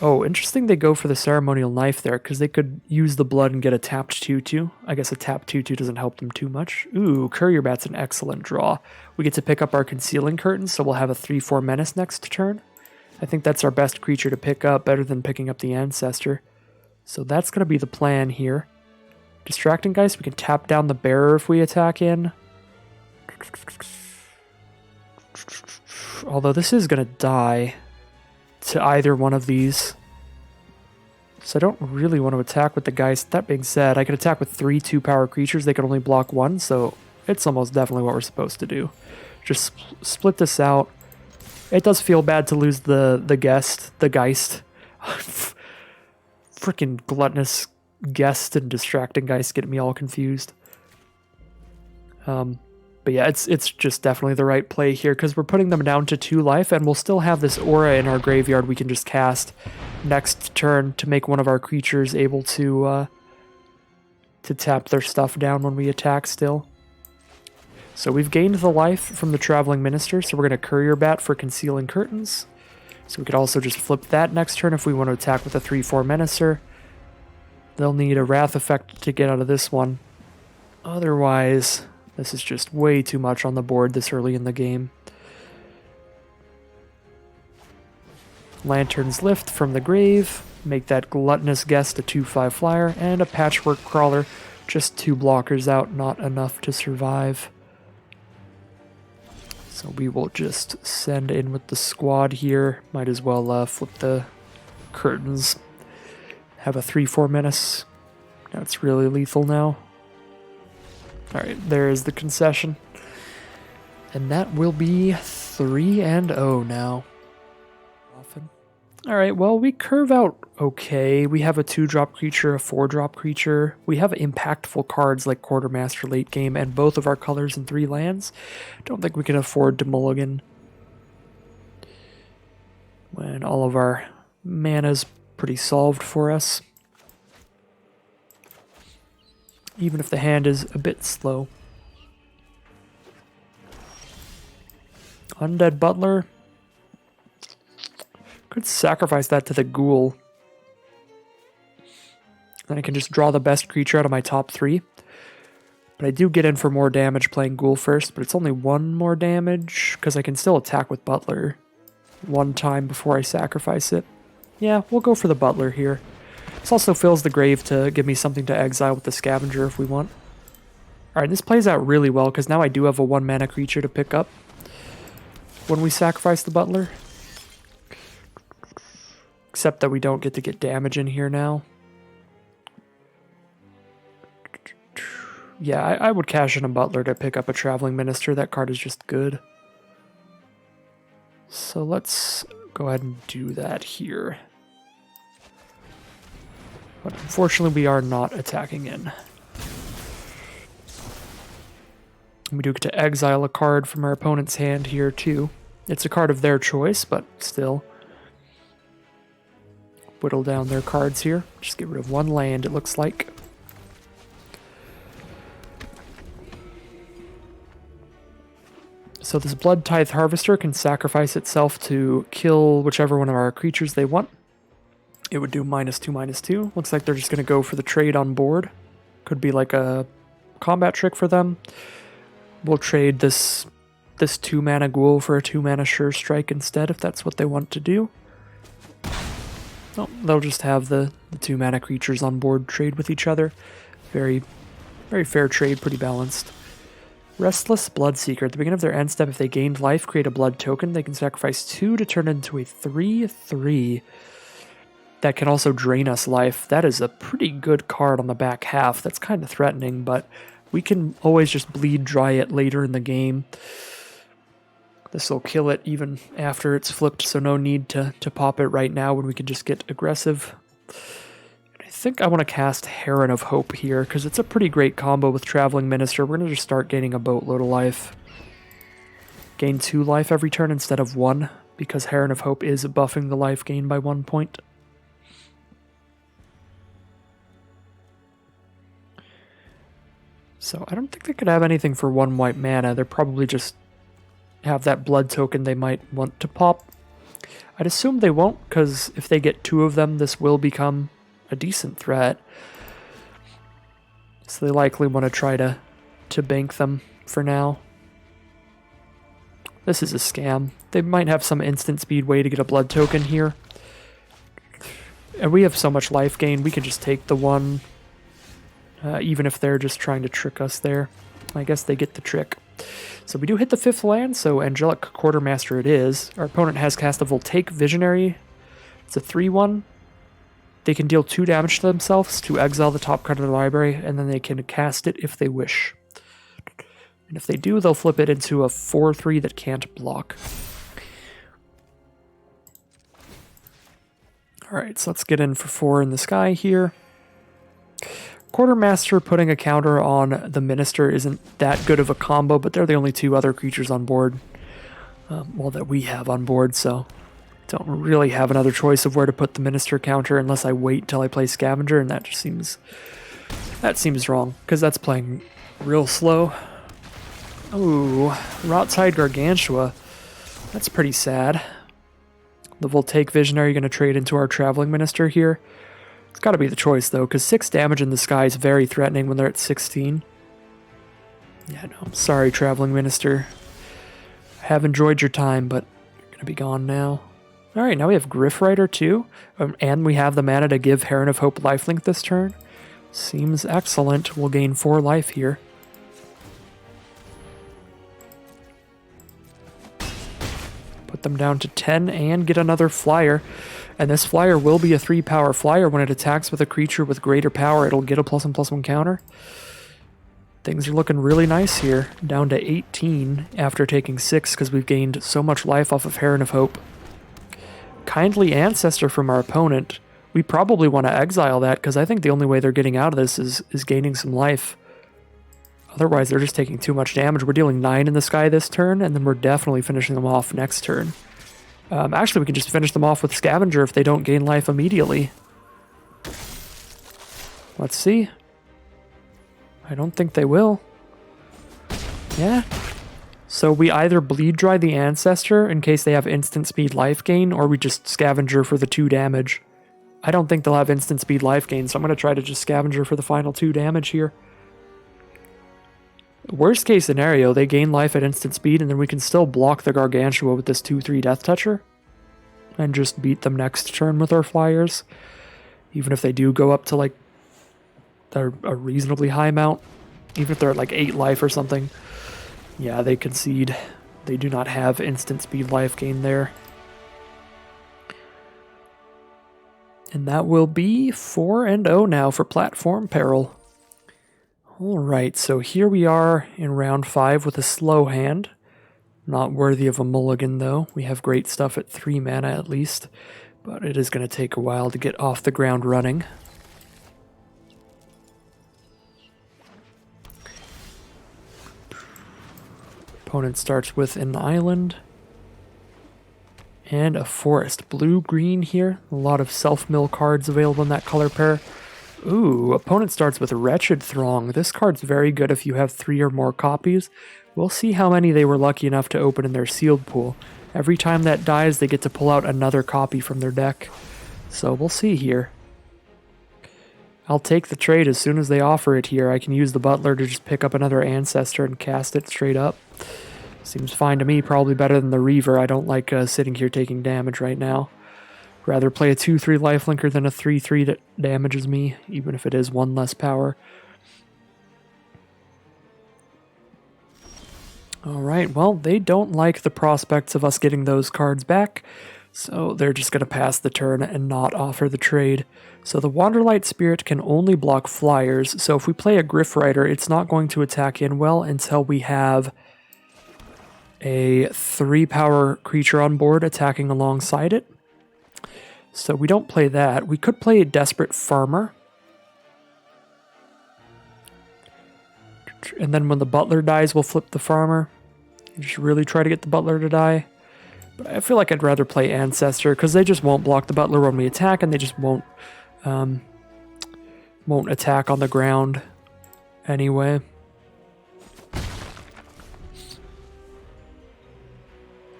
Oh, interesting they go for the Ceremonial Knife there, because they could use the blood and get a tapped 2/2. I guess a tapped 2/2 doesn't help them too much. Ooh, Courier Bat's an excellent draw. We get to pick up our Concealing Curtains, so we'll have a 3/4 Menace next turn. I think that's our best creature to pick up, better than picking up the Ancestor. So that's going to be the plan here. Distracting Geist, we can tap down the Bearer if we attack in. Although this is going to die to either one of these. So I don't really want to attack with the Geist. That being said, I could attack with 3 2-power creatures. They can only block 1, so it's almost definitely what we're supposed to do. Just split this out. It does feel bad to lose the Geist. Freaking Gluttonous Guest and Distracting Geist get me all confused. But yeah, it's just definitely the right play here, because we're putting them down to 2 life, and we'll still have this aura in our graveyard we can just cast next turn to make one of our creatures able to tap their stuff down when we attack still. So we've gained the life from the Traveling Minister, so we're going to Courier Bat for Concealing Curtains. So we could also just flip that next turn if we want to attack with a 3/4 Menacer. They'll need a Wrath effect to get out of this one. Otherwise, this is just way too much on the board this early in the game. Lantern's Lift from the grave. Make that Gluttonous Guest a 2/5 flyer. And a Patchwork Crawler. Just 2 blockers out, not enough to survive. So we will just send in with the squad here. Might as well flip the curtains. Have a 3/4 Menace. That's really lethal now. Alright, there is the concession. And that will be 3-0 now. Alright, well, we curve out okay. We have a 2-drop creature, a 4-drop creature. We have impactful cards like Quartermaster late game, and both of our colors in 3 lands. Don't think we can afford to mulligan when all of our mana's pretty solved for us. Even if the hand is a bit slow. Undead Butler. Could sacrifice that to the Ghoul. Then I can just draw the best creature out of my top 3. But I do get in for more damage playing Ghoul first, but it's only 1 more damage, because I can still attack with Butler 1 time before I sacrifice it. Yeah, we'll go for the Butler here. This also fills the grave to give me something to exile with the Scavenger if we want. Alright, this plays out really well, because now I do have a 1-mana creature to pick up. when we sacrifice the butler. Except that we don't get to get damage in here now. Yeah, I would cash in a butler to pick up a traveling minister. That card is just good. So let's go ahead and do that here. But unfortunately, we are not attacking in. We do get to exile a card from our opponent's hand here, too. It's a card of their choice, but still. Whittle down their cards here. Just get rid of one land, it looks like. So this Blood Tithe Harvester can sacrifice itself to kill whichever one of our creatures they want. It would do -2/-2. Looks like they're just going to go for the trade on board. Could be like a combat trick for them. We'll trade this 2-mana Ghoul for a 2-mana Sure Strike instead, if that's what they want to do. Oh, they'll just have the 2-mana creatures on board trade with each other. Very, very fair trade, pretty balanced. Restless Bloodseeker. At the beginning of their end step, if they gained life, create a blood token. They can sacrifice 2 to turn into a 3/3 that can also drain us life. That is a pretty good card on the back half. That's kind of threatening, but we can always just bleed dry it later in the game. This will kill it even after it's flipped, so no need to pop it right now when we can just get aggressive. I think I want to cast Heron of Hope here, because it's a pretty great combo with Traveling Minister. We're going to just start gaining a boatload of life. Gain 2 life every turn instead of 1, because Heron of Hope is buffing the life gain by 1 point. So I don't think they could have anything for 1 white mana. They're probably just have that blood token they might want to pop. I'd assume they won't, because if they get 2 of them, this will become a decent threat. So they likely want to try to bank them for now. This is a scam. They might have some instant speed way to get a blood token here. And we have so much life gain, we can just take the 1, even if they're just trying to trick us there. I guess they get the trick. So we do hit the 5th land, so Angelic Quartermaster it is. Our opponent has cast a Voltaic Visionary. It's a 3/1. They can deal 2 damage to themselves to exile the top card of the library, and then they can cast it if they wish. And if they do, they'll flip it into a 4/3 that can't block. Alright, so let's get in for 4 in the sky here. Quartermaster putting a counter on the Minister isn't that good of a combo, but they're the only 2 other creatures on board. Well, that we have on board, so don't really have another choice of where to put the Minister counter unless I wait till I play Scavenger, and that just seems wrong, because that's playing real slow. Ooh, Rotside Gargantua. That's pretty sad. The Voltaic Visionary going to trade into our Traveling Minister here. It's got to be the choice, though, because 6 damage in the sky is very threatening when they're at 16. Yeah, no, I'm sorry, Traveling Minister. I have enjoyed your time, but you're going to be gone now. Alright, now we have Griff Rider too, and we have the mana to give Heron of Hope lifelink this turn. Seems excellent. We'll gain 4 life here. Put them down to 10 and get another flyer. And this flyer will be a 3-power flyer. When it attacks with a creature with greater power, it'll get a +1/+1 counter. Things are looking really nice here. Down to 18 after taking 6 because we've gained so much life off of Heron of Hope. Kindly Ancestor from our opponent. We probably want to exile that because I think the only way they're getting out of this is gaining some life. Otherwise, they're just taking too much damage. We're dealing 9 in the sky this turn, and then we're definitely finishing them off next turn. Actually, we can just finish them off with Scavenger if they don't gain life immediately. Let's see. I don't think they will. Yeah. So we either bleed dry the Ancestor in case they have instant speed life gain, or we just Scavenger for the 2 damage. I don't think they'll have instant speed life gain, so I'm going to try to just Scavenger for the final 2 damage here. Worst case scenario, they gain life at instant speed, and then we can still block the Gargantua with this 2/3 Death Toucher, and just beat them next turn with our flyers. Even if they do go up to like a reasonably high amount, even if they're at like 8 life or something. Yeah, they concede. They do not have instant speed life gain there. And that will be 4-0 now for Platform Peril. Alright, so here we are in round 5 with a slow hand. Not worthy of a mulligan though. We have great stuff at 3 mana at least. But it is going to take a while to get off the ground running. Opponent starts with an island. And a forest. Blue-green here. A lot of self-mill cards available in that color pair. Ooh, opponent starts with Wretched Throng. This card's very good if you have 3 or more copies. We'll see how many they were lucky enough to open in their sealed pool. Every time that dies, they get to pull out another copy from their deck. So we'll see here. I'll take the trade as soon as they offer it here. I can use the Butler to just pick up another Ancestor and cast it straight up. Seems fine to me, probably better than the Reaver. I don't like sitting here taking damage right now. Rather play a 2-3 lifelinker than a 3-3 that damages me, even if it is 1 less power. Alright, well, they don't like the prospects of us getting those cards back, so they're just going to pass the turn and not offer the trade. So the Wanderlight Spirit can only block flyers, so if we play a Griff Rider, it's not going to attack in well until we have a 3-power creature on board attacking alongside it. So we don't play that. We could play a Desperate Farmer. And then when the Butler dies, we'll flip the Farmer. Just really try to get the Butler to die. But I feel like I'd rather play Ancestor, because they just won't block the Butler when we attack, and they just won't attack on the ground anyway.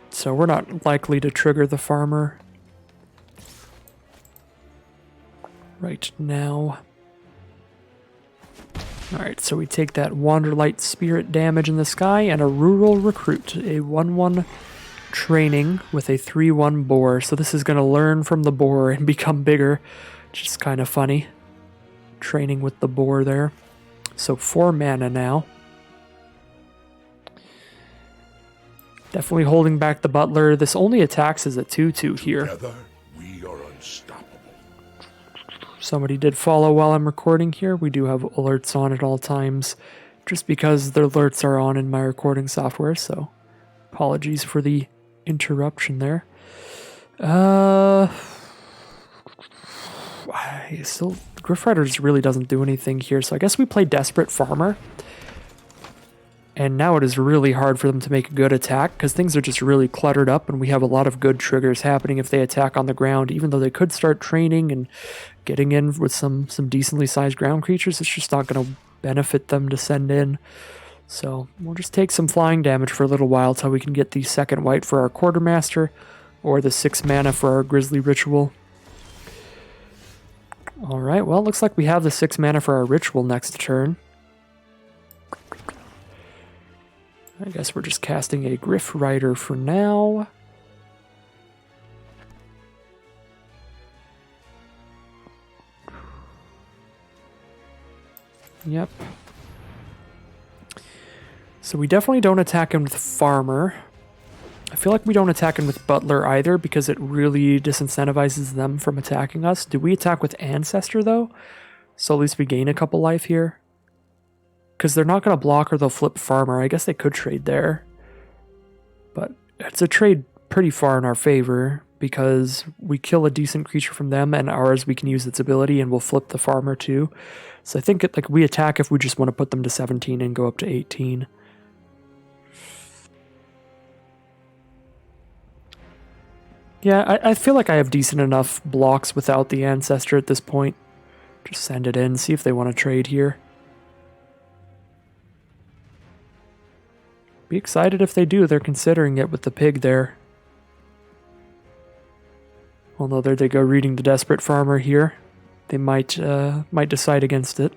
So we're not likely to trigger the Farmer right now. Alright, so we take that Wanderlight Spirit damage in the sky and a Rural Recruit, a 1-1 training with a 3-1 boar. So this is going to learn from the boar and become bigger, which is kind of funny. Training with the boar there. So 4 mana now. Definitely holding back the Butler. This only attacks as a 2-2 here. Together, we are unstoppable. Somebody did follow while I'm recording here. We do have alerts on at all times, just because the alerts are on in my recording software, so apologies for the interruption there. Still, Griff Rider just really doesn't do anything here, so I guess we play Desperate Farmer. And now it is really hard for them to make a good attack, because things are just really cluttered up, and we have a lot of good triggers happening if they attack on the ground. Even though they could start training and getting in with some decently sized ground creatures, it's just not going to benefit them to send in. So we'll just take some flying damage for a little while till we can get the 2nd white for our Quartermaster, or the 6 mana for our Grisly Ritual. Alright, well, it looks like we have the 6 mana for our Ritual next turn. I guess we're just casting a Griff Rider for now. Yep. So we definitely don't attack him with Farmer. I feel like we don't attack him with Butler either, because it really disincentivizes them from attacking us. Do we attack with Ancestor though? So at least we gain a couple life here. Because they're not going to block or they'll flip Farmer. I guess they could trade there. But it's a trade pretty far in our favor, because we kill a decent creature from them, and ours we can use its ability, and we'll flip the Farmer too. So I think like we attack if we just want to put them to 17 and go up to 18. Yeah, I feel like I have decent enough blocks without the Ancestor at this point. Just send it in, see if they want to trade here. Be excited if they do. They're considering it with the pig there. Although there they go, reading the Desperate Farmer here. They might decide against it.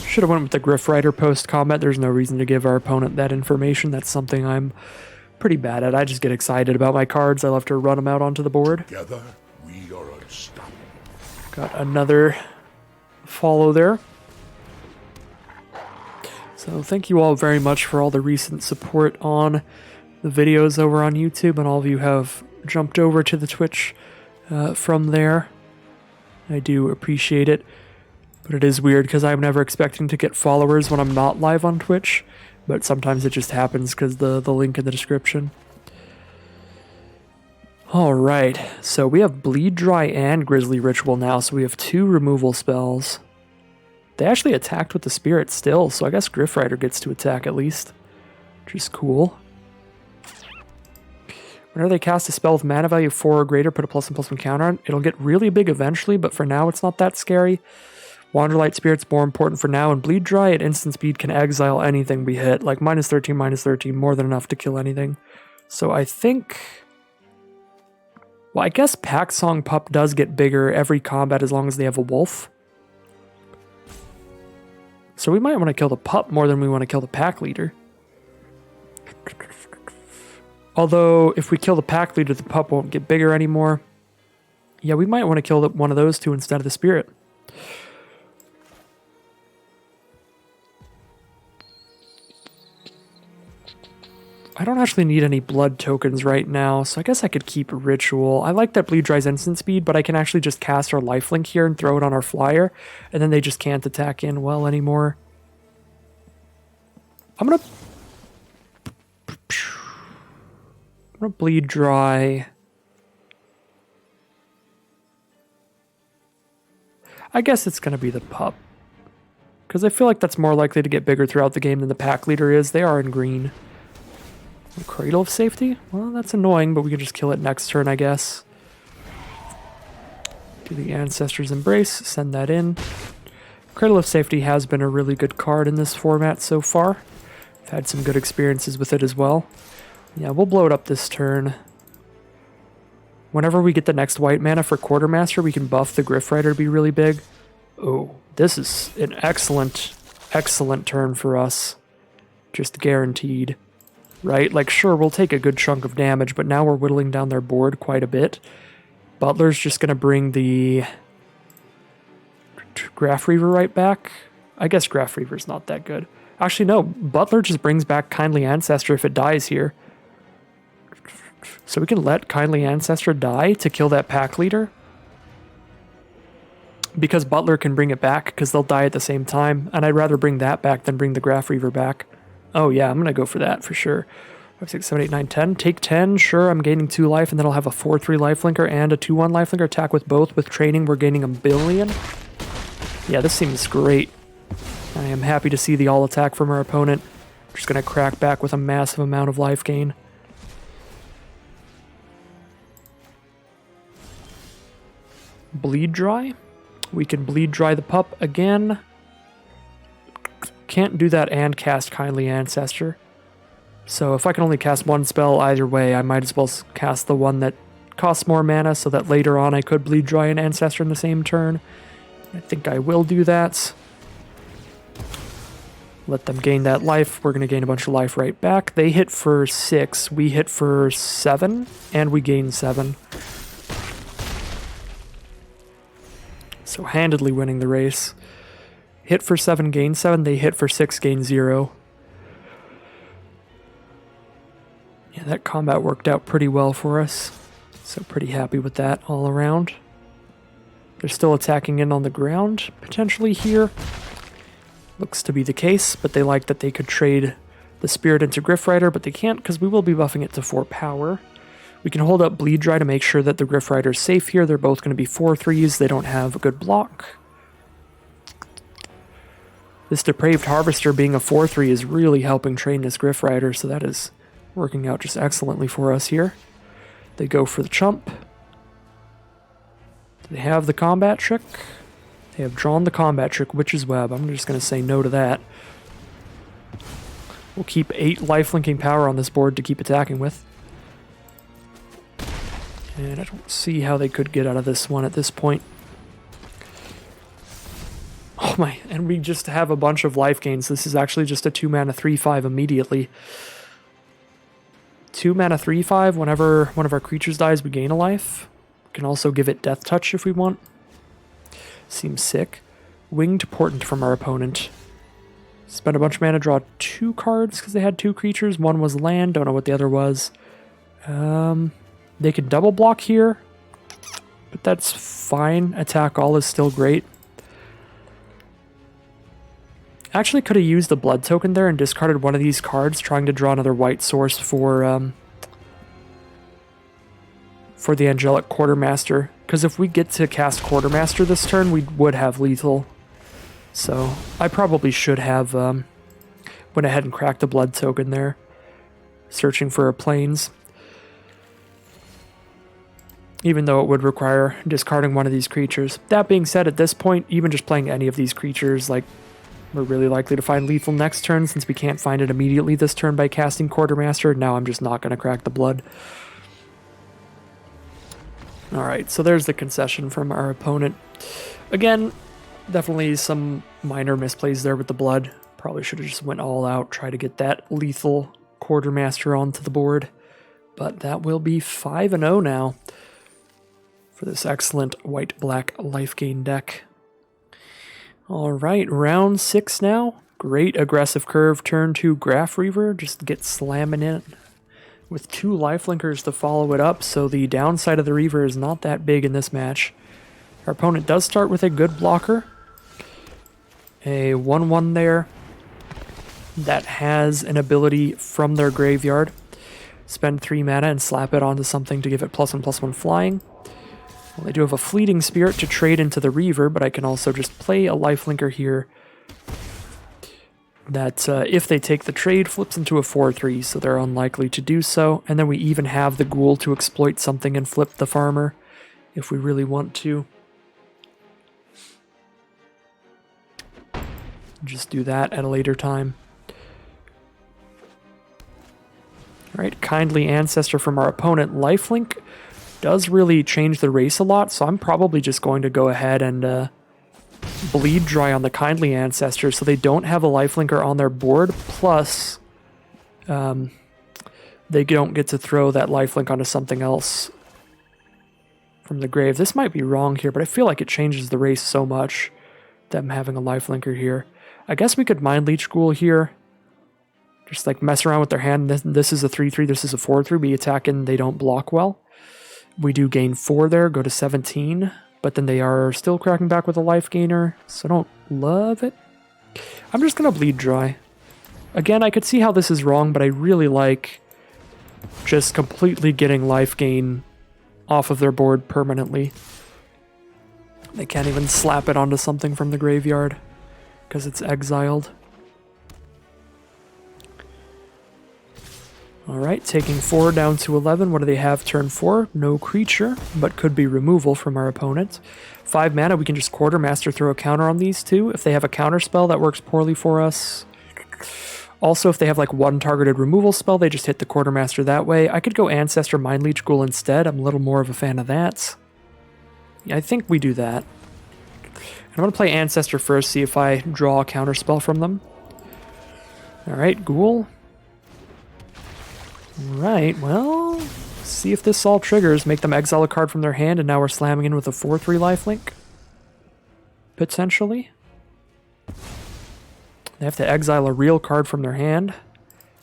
Should have went with the Griff Rider post-combat. There's no reason to give our opponent that information. That's something I'm pretty bad at. I just get excited about my cards. I love to run them out onto the board. Together, we are unstoppable. Got another follow there. So thank you all very much for all the recent support on the videos over on YouTube, and all of you have jumped over to the Twitch from there. I do appreciate it, but it is weird because I'm never expecting to get followers when I'm not live on Twitch, but sometimes it just happens because the link in the description. Alright, so we have Bleed Dry and Grizzly Ritual now, so we have 2 removal spells. They actually attacked with the Spirit still, so I guess Griff Rider gets to attack at least, which is cool. Whenever they cast a spell with mana value 4 or greater, put a +1/+1 counter on it. It'll get really big eventually, but for now it's not that scary. Wanderlight Spirit's more important for now, and Bleed Dry at instant speed can exile anything we hit, like -13, more than enough to kill anything. So I think... Well, I guess Pack Song Pup does get bigger every combat as long as they have a wolf. So we might want to kill the pup more than we want to kill the pack leader. Although, if we kill the pack leader, the pup won't get bigger anymore. Yeah, we might want to kill one of those two instead of the spirit. I don't actually need any blood tokens right now, so I guess I could keep Ritual. I like that Bleed Dry's instant speed, but I can actually just cast our lifelink here and throw it on our flyer, and then they just can't attack in well anymore. I'm gonna Bleed Dry. I guess it's gonna be the pup, because I feel like that's more likely to get bigger throughout the game than the pack leader is. They are in green. Cradle of Safety? Well, that's annoying, but we can just kill it next turn, I guess. Do the Ancestor's Embrace, send that in. Cradle of Safety has been a really good card in this format so far. I've had some good experiences with it as well. Yeah, we'll blow it up this turn. Whenever we get the next white mana for Quartermaster, we can buff the Griff Rider to be really big. Oh, this is an excellent, excellent turn for us. Just guaranteed. Right? Like, sure, we'll take a good chunk of damage, but now we're whittling down their board quite a bit. Butler's just going to bring the Graph Reaver right back. I guess Graph Reaver's not that good. Actually, no. Butler just brings back Kindly Ancestor if it dies here. So we can let Kindly Ancestor die to kill that pack leader. Because Butler can bring it back, because they'll die at the same time. And I'd rather bring that back than bring the Graph Reaver back. Oh yeah, I'm going to go for that for sure. 5, 6, 7, 8, 9, 10. Take 10, sure, I'm gaining 2 life, and then I'll have a 4/3 lifelinker and a 2/1 lifelinker. Attack with both. With training, we're gaining 1 billion. Yeah, this seems great. I am happy to see the all attack from our opponent. Just going to crack back with a massive amount of life gain. Bleed Dry. We can Bleed Dry the pup again. Can't do that and cast Kindly Ancestor. So if I can only cast one spell either way, I might as well cast the one that costs more mana so that later on I could Bleed Dry an Ancestor in the same turn. I think I will do that. Let them gain that life. We're going to gain a bunch of life right back. They hit for 6. We hit for 7. And we gain 7. So handedly winning the race. Hit for 7, gain 7. They hit for 6, gain 0. Yeah, that combat worked out pretty well for us. So pretty happy with that all around. They're still attacking in on the ground, potentially here. Looks to be the case, but they like that they could trade the Spirit into Griff Rider, but they can't because we will be buffing it to 4 power. We can hold up Bleed Dry to make sure that the Griff Rider's safe here. They're both going to be 4/3s. They don't have a good block. This Depraved Harvester being a 4/3 is really helping train this Griff Rider, so that is working out just excellently for us here. They go for the chump. They have the combat trick. They have drawn the combat trick, Witch's Web. I'm just going to say no to that. We'll keep 8 lifelinking power on this board to keep attacking with. And I don't see how they could get out of this one at this point. Oh my, and we just have a bunch of life gains. This is actually just a 2 mana 3/5 immediately. 2 mana 3/5, whenever one of our creatures dies, we gain a life. We can also give it Death Touch if we want. Seems sick. Winged Portent from our opponent. Spend a bunch of mana, draw 2 cards because they had 2 creatures. One was land, don't know what the other was. They can double block here, but that's fine. Attack all is still great. Actually could have used the blood token there and discarded one of these cards, trying to draw another white source for the Angelic Quartermaster. Because if we get to cast Quartermaster this turn, we would have lethal. So I probably should have went ahead and cracked the blood token there, searching for a plains. Even though it would require discarding one of these creatures. That being said, at this point, even just playing any of these creatures, like, we're really likely to find lethal next turn, since we can't find it immediately this turn by casting Quartermaster. Now I'm just not going to crack the blood. Alright, so there's the concession from our opponent. Again, definitely some minor misplays there with the blood. Probably should have just went all out, try to get that lethal Quartermaster onto the board. But that will be 5-0 now for this excellent white-black life gain deck. Alright, round 6 now. Great aggressive curve, turn 2 Graph Reaver, just get slamming in with 2 lifelinkers to follow it up, so the downside of the Reaver is not that big in this match. Our opponent does start with a good blocker. A 1/1 there that has an ability from their graveyard. Spend 3 mana and slap it onto something to give it +1/+1 flying. Well, I do have a Fleeting Spirit to trade into the Reaver, but I can also just play a lifelinker here that, if they take the trade, flips into a 4/3, so they're unlikely to do so. And then we even have the Ghoul to exploit something and flip the Farmer if we really want to. Just do that at a later time. Alright, Kindly Ancestor from our opponent. Lifelink does really change the race a lot, so I'm probably just going to go ahead and bleed dry on the Kindly Ancestor so they don't have a lifelinker on their board, plus they don't get to throw that lifelink onto something else from the grave. This might be wrong here, but I feel like it changes the race so much, them having a lifelinker here. I guess we could Mind Leech Ghoul here, just like mess around with their hand. This is a 3/3, this is a 4/3. We attack and they don't block well. We do gain 4 there, go to 17, but then they are still cracking back with a life gainer, so I don't love it. I'm just going to bleed dry. Again, I could see how this is wrong, but I really like just completely getting life gain off of their board permanently. They can't even slap it onto something from the graveyard because it's exiled. Alright, taking 4 down to 11. What do they have turn 4? No creature, but could be removal from our opponent. 5 mana, we can just Quartermaster, throw a counter on these 2. If they have a counter spell, that works poorly for us. Also, if they have like 1 targeted removal spell, they just hit the Quartermaster that way. I could go Ancestor Mind Leech Ghoul instead. I'm a little more of a fan of that. I think we do that. I'm going to play Ancestor first, see if I draw a counter spell from them. Alright, Ghoul. Right, well, see if this all triggers. Make them exile a card from their hand, and now we're slamming in with a 4/3 lifelink. Potentially. They have to exile a real card from their hand.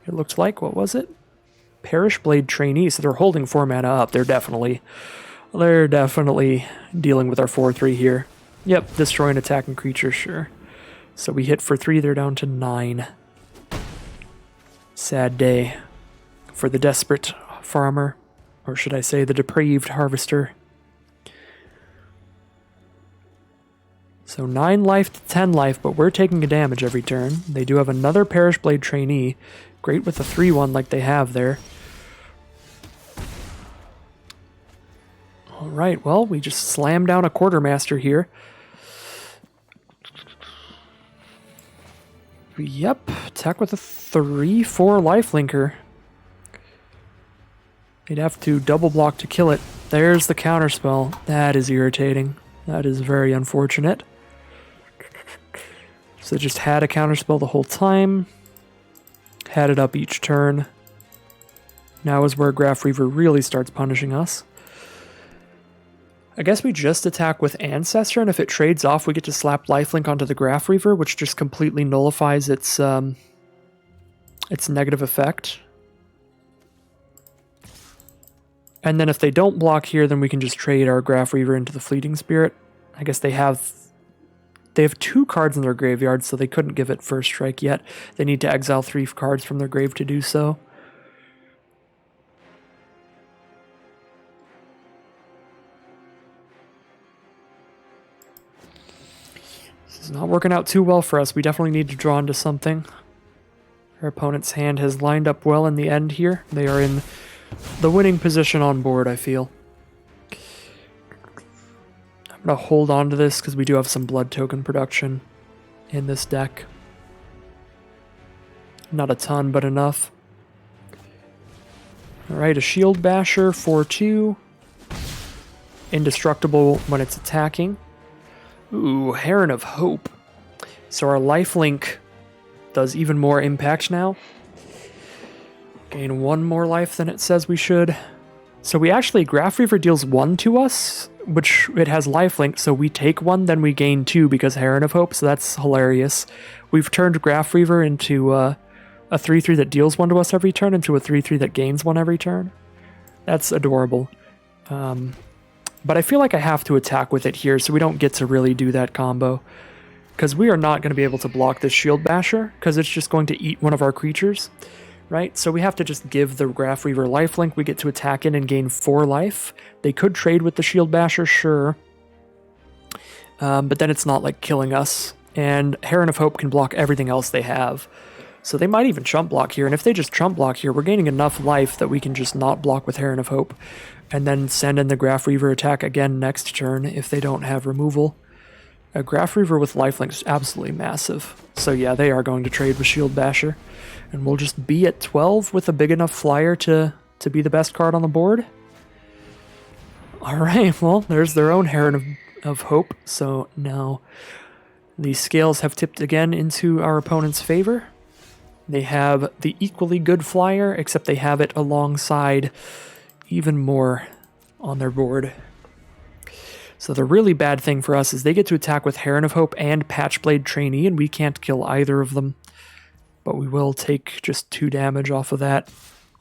It looks like, what was it? Perish Blade Trainee, so they're holding 4 mana up. They're definitely dealing with our 4/3 here. Yep, destroy an attacking creature, sure. So we hit for 3, they're down to 9. Sad day for the desperate farmer, or should I say the depraved harvester. So 9 life to 10 life, but we're taking a damage every turn. They do have another Perish Blade Trainee. Great with a 3/1 like they have there. Alright, well, we just slammed down a Quartermaster here. Yep, attack with a 3/4 lifelinker. They'd have to double block to kill it. There's the counterspell. That is irritating. That is very unfortunate. So they just had a counterspell the whole time. Had it up each turn. Now is where Graph Reaver really starts punishing us. I guess we just attack with Ancestor, and if it trades off, we get to slap Lifelink onto the Graph Reaver, which just completely nullifies its negative effect. And then if they don't block here, then we can just trade our Graph Reaver into the Fleeting Spirit. I guess they have 2 cards in their graveyard, so they couldn't give it first strike yet. They need to exile 3 cards from their grave to do so. This is not working out too well for us. We definitely need to draw into something. Our opponent's hand has lined up well in the end here. They are in the winning position on board, I feel. I'm going to hold on to this because we do have some blood token production in this deck. Not a ton, but enough. Alright, a Shield Basher, 4/2. Indestructible when it's attacking. Ooh, Heron of Hope. So our lifelink does even more impact now. Gain 1 more life than it says we should. So we actually, Graph Reaver deals 1 to us, which it has lifelink, so we take 1, then we gain 2 because Heron of Hope, so that's hilarious. We've turned Graph Reaver into a 3/3 that deals 1 to us every turn into a 3/3 that gains 1 every turn. That's adorable. But I feel like I have to attack with it here, so we don't get to really do that combo. Because we are not going to be able to block this Shield Basher, because it's just going to eat one of our creatures. Right? So we have to just give the Graph Reaver lifelink. We get to attack in and gain 4 life. They could trade with the Shield Basher, sure. But then it's not like killing us. And Heron of Hope can block everything else they have. So they might even chump block here. And if they just chump block here, we're gaining enough life that we can just not block with Heron of Hope. And then send in the Graph Reaver attack again next turn if they don't have removal. A Graph Reaver with lifelink is absolutely massive. So yeah, they are going to trade with Shield Basher. And we'll just be at 12 with a big enough flyer to be the best card on the board. Alright, well, there's their own Heron of Hope. So now the scales have tipped again into our opponent's favor. They have the equally good flyer, except they have it alongside even more on their board. So the really bad thing for us is they get to attack with Heron of Hope and Patchblade Trainee, and we can't kill either of them. But we will take just 2 damage off of that.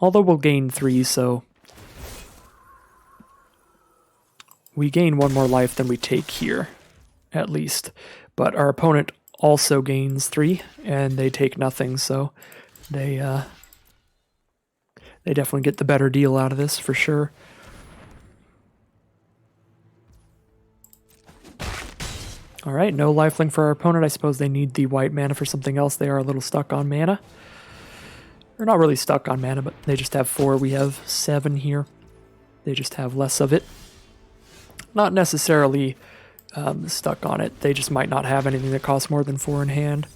Although we'll gain 3, so we gain 1 more life than we take here, at least. But our opponent also gains 3, and they take nothing, so they definitely get the better deal out of this, for sure. Alright, no lifelink for our opponent. I suppose they need the white mana for something else. They are a little stuck on mana. They're not really stuck on mana, but they just have 4. We have 7 here. They just have less of it. Not necessarily stuck on it. They just might not have anything that costs more than 4 in hand.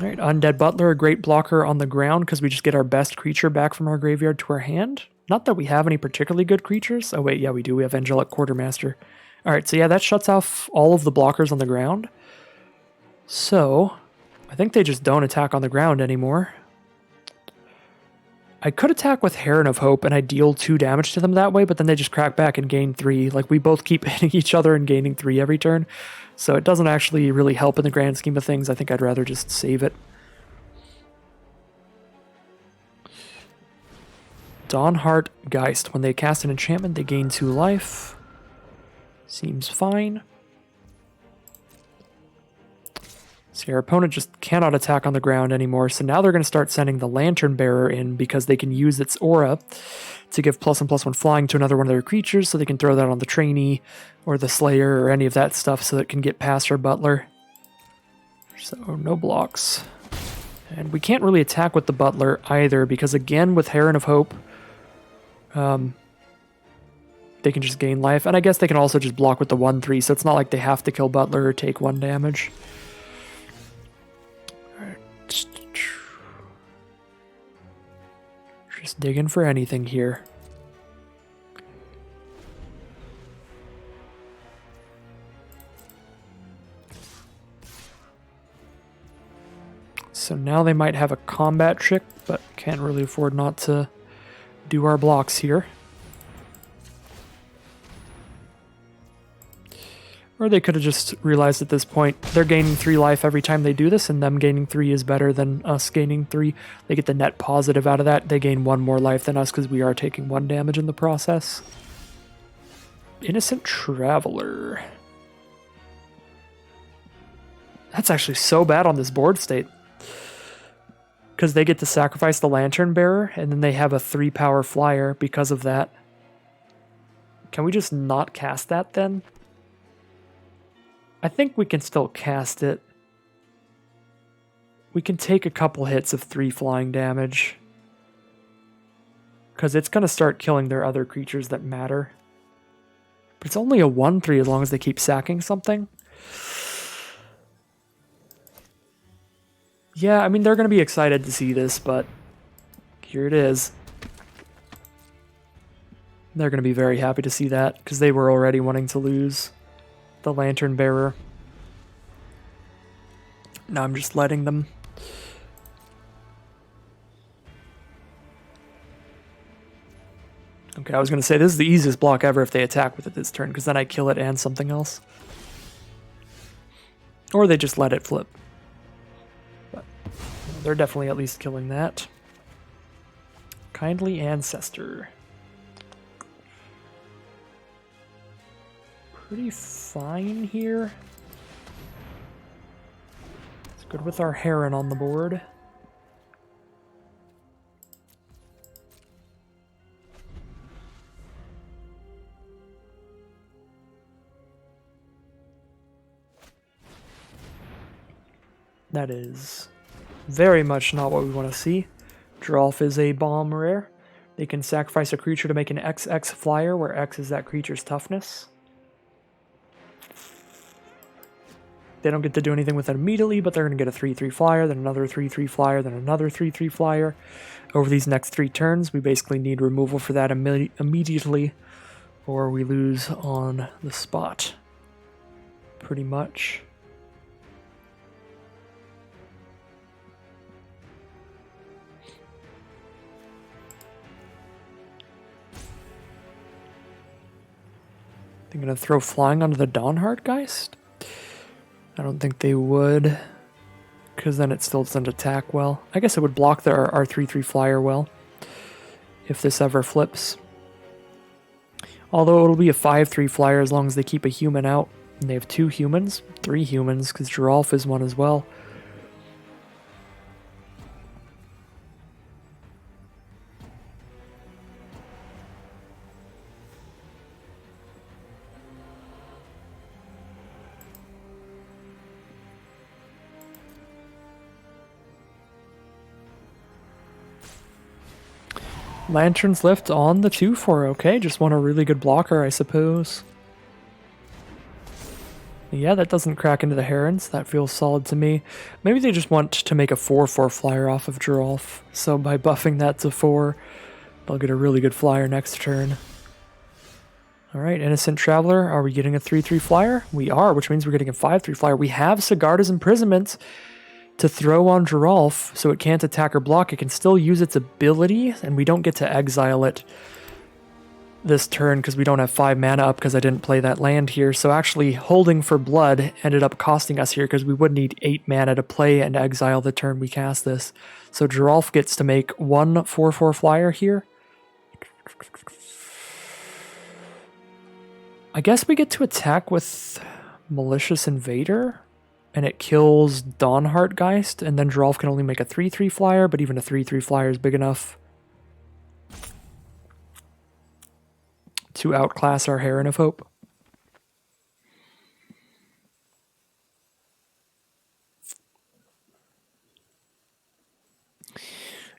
Alright, Undead Butler, a great blocker on the ground because we just get our best creature back from our graveyard to our hand. Not that we have any particularly good creatures. Oh wait, yeah we do. We have Angelic Quartermaster. Alright, so yeah, that shuts off all of the blockers on the ground. So, I think they just don't attack on the ground anymore. I could attack with Heron of Hope and I deal 2 damage to them that way, but then they just crack back and gain 3. Like, we both keep hitting each other and gaining 3 every turn. So it doesn't actually really help in the grand scheme of things. I think I'd rather just save it. Dawnheart Geist. When they cast an enchantment, they gain 2 life. Seems fine. See, our opponent just cannot attack on the ground anymore, so now they're going to start sending the Lantern Bearer in because they can use its aura to give +1/+1 flying to another one of their creatures, so they can throw that on the Trainee or the Slayer or any of that stuff so that it can get past our Butler. So, no blocks. And we can't really attack with the Butler either because, again, with Heron of Hope, they can just gain life. And I guess they can also just block with the 1/3, so it's not like they have to kill Butler or take 1 damage. Just digging for anything here. So now they might have a combat trick, but can't really afford not to do our blocks here. Or they could have just realized at this point they're gaining 3 life every time they do this, and them gaining 3 is better than us gaining 3. They get the net positive out of that. They gain 1 more life than us because we are taking 1 damage in the process. Innocent Traveler. That's actually so bad on this board state. Because they get to sacrifice the Lantern Bearer, and then they have a 3-power flyer because of that. Can we just not cast that then? I think we can still cast it. We can take a couple hits of 3 flying damage. Because it's going to start killing their other creatures that matter. But it's only a 1/3 as long as they keep sacking something. Yeah, I mean, they're going to be excited to see this, but here it is. They're going to be very happy to see that, because they were already wanting to lose the Lantern Bearer. Now I'm just letting them. Okay, I was going to say this is the easiest block ever if they attack with it this turn, because then I kill it and something else. Or they just let it flip. But they're definitely at least killing that. Kindly Ancestor. Pretty fine here. It's good with our Heron on the board. That is very much not what we want to see. Drolf is a bomb rare. They can sacrifice a creature to make an XX flyer, where X is that creature's toughness. They don't get to do anything with it immediately, but they're going to get a 3/3 flyer, then another 3/3 flyer, then another 3/3 flyer. Over these next 3 turns, we basically need removal for that immediately, or we lose on the spot. Pretty much. They're going to throw flying onto the Dawnheartgeist? I don't think they would, because then it still doesn't attack well. I guess it would block our 3/3 flyer well, if this ever flips. Although it'll be a 5/3 flyer as long as they keep a human out. And they have 2 humans, 3 humans, because Geralf is one as well. Lantern's Lift on the 2/4, okay, just want a really good blocker, I suppose. Yeah, that doesn't crack into the Herons, that feels solid to me. Maybe they just want to make a 4/4 flyer off of Geralf, so by buffing that to 4, they'll get a really good flyer next turn. Alright, Innocent Traveler, are we getting a 3/3 flyer? We are, which means we're getting a 5/3 flyer. We have Sigarda's Imprisonment to throw on Geralf, so it can't attack or block. It can still use its ability, and we don't get to exile it this turn because we don't have 5 mana up because I didn't play that land here. So actually holding for blood ended up costing us here because we would need 8 mana to play and exile the turn we cast this. So Geralf gets to make 1 4/4 flyer here. I guess we get to attack with Malicious Invader, and it kills Dawnheartgeist, and then Geralf can only make a 3/3 flyer, but even a 3/3 flyer is big enough to outclass our Heron of Hope.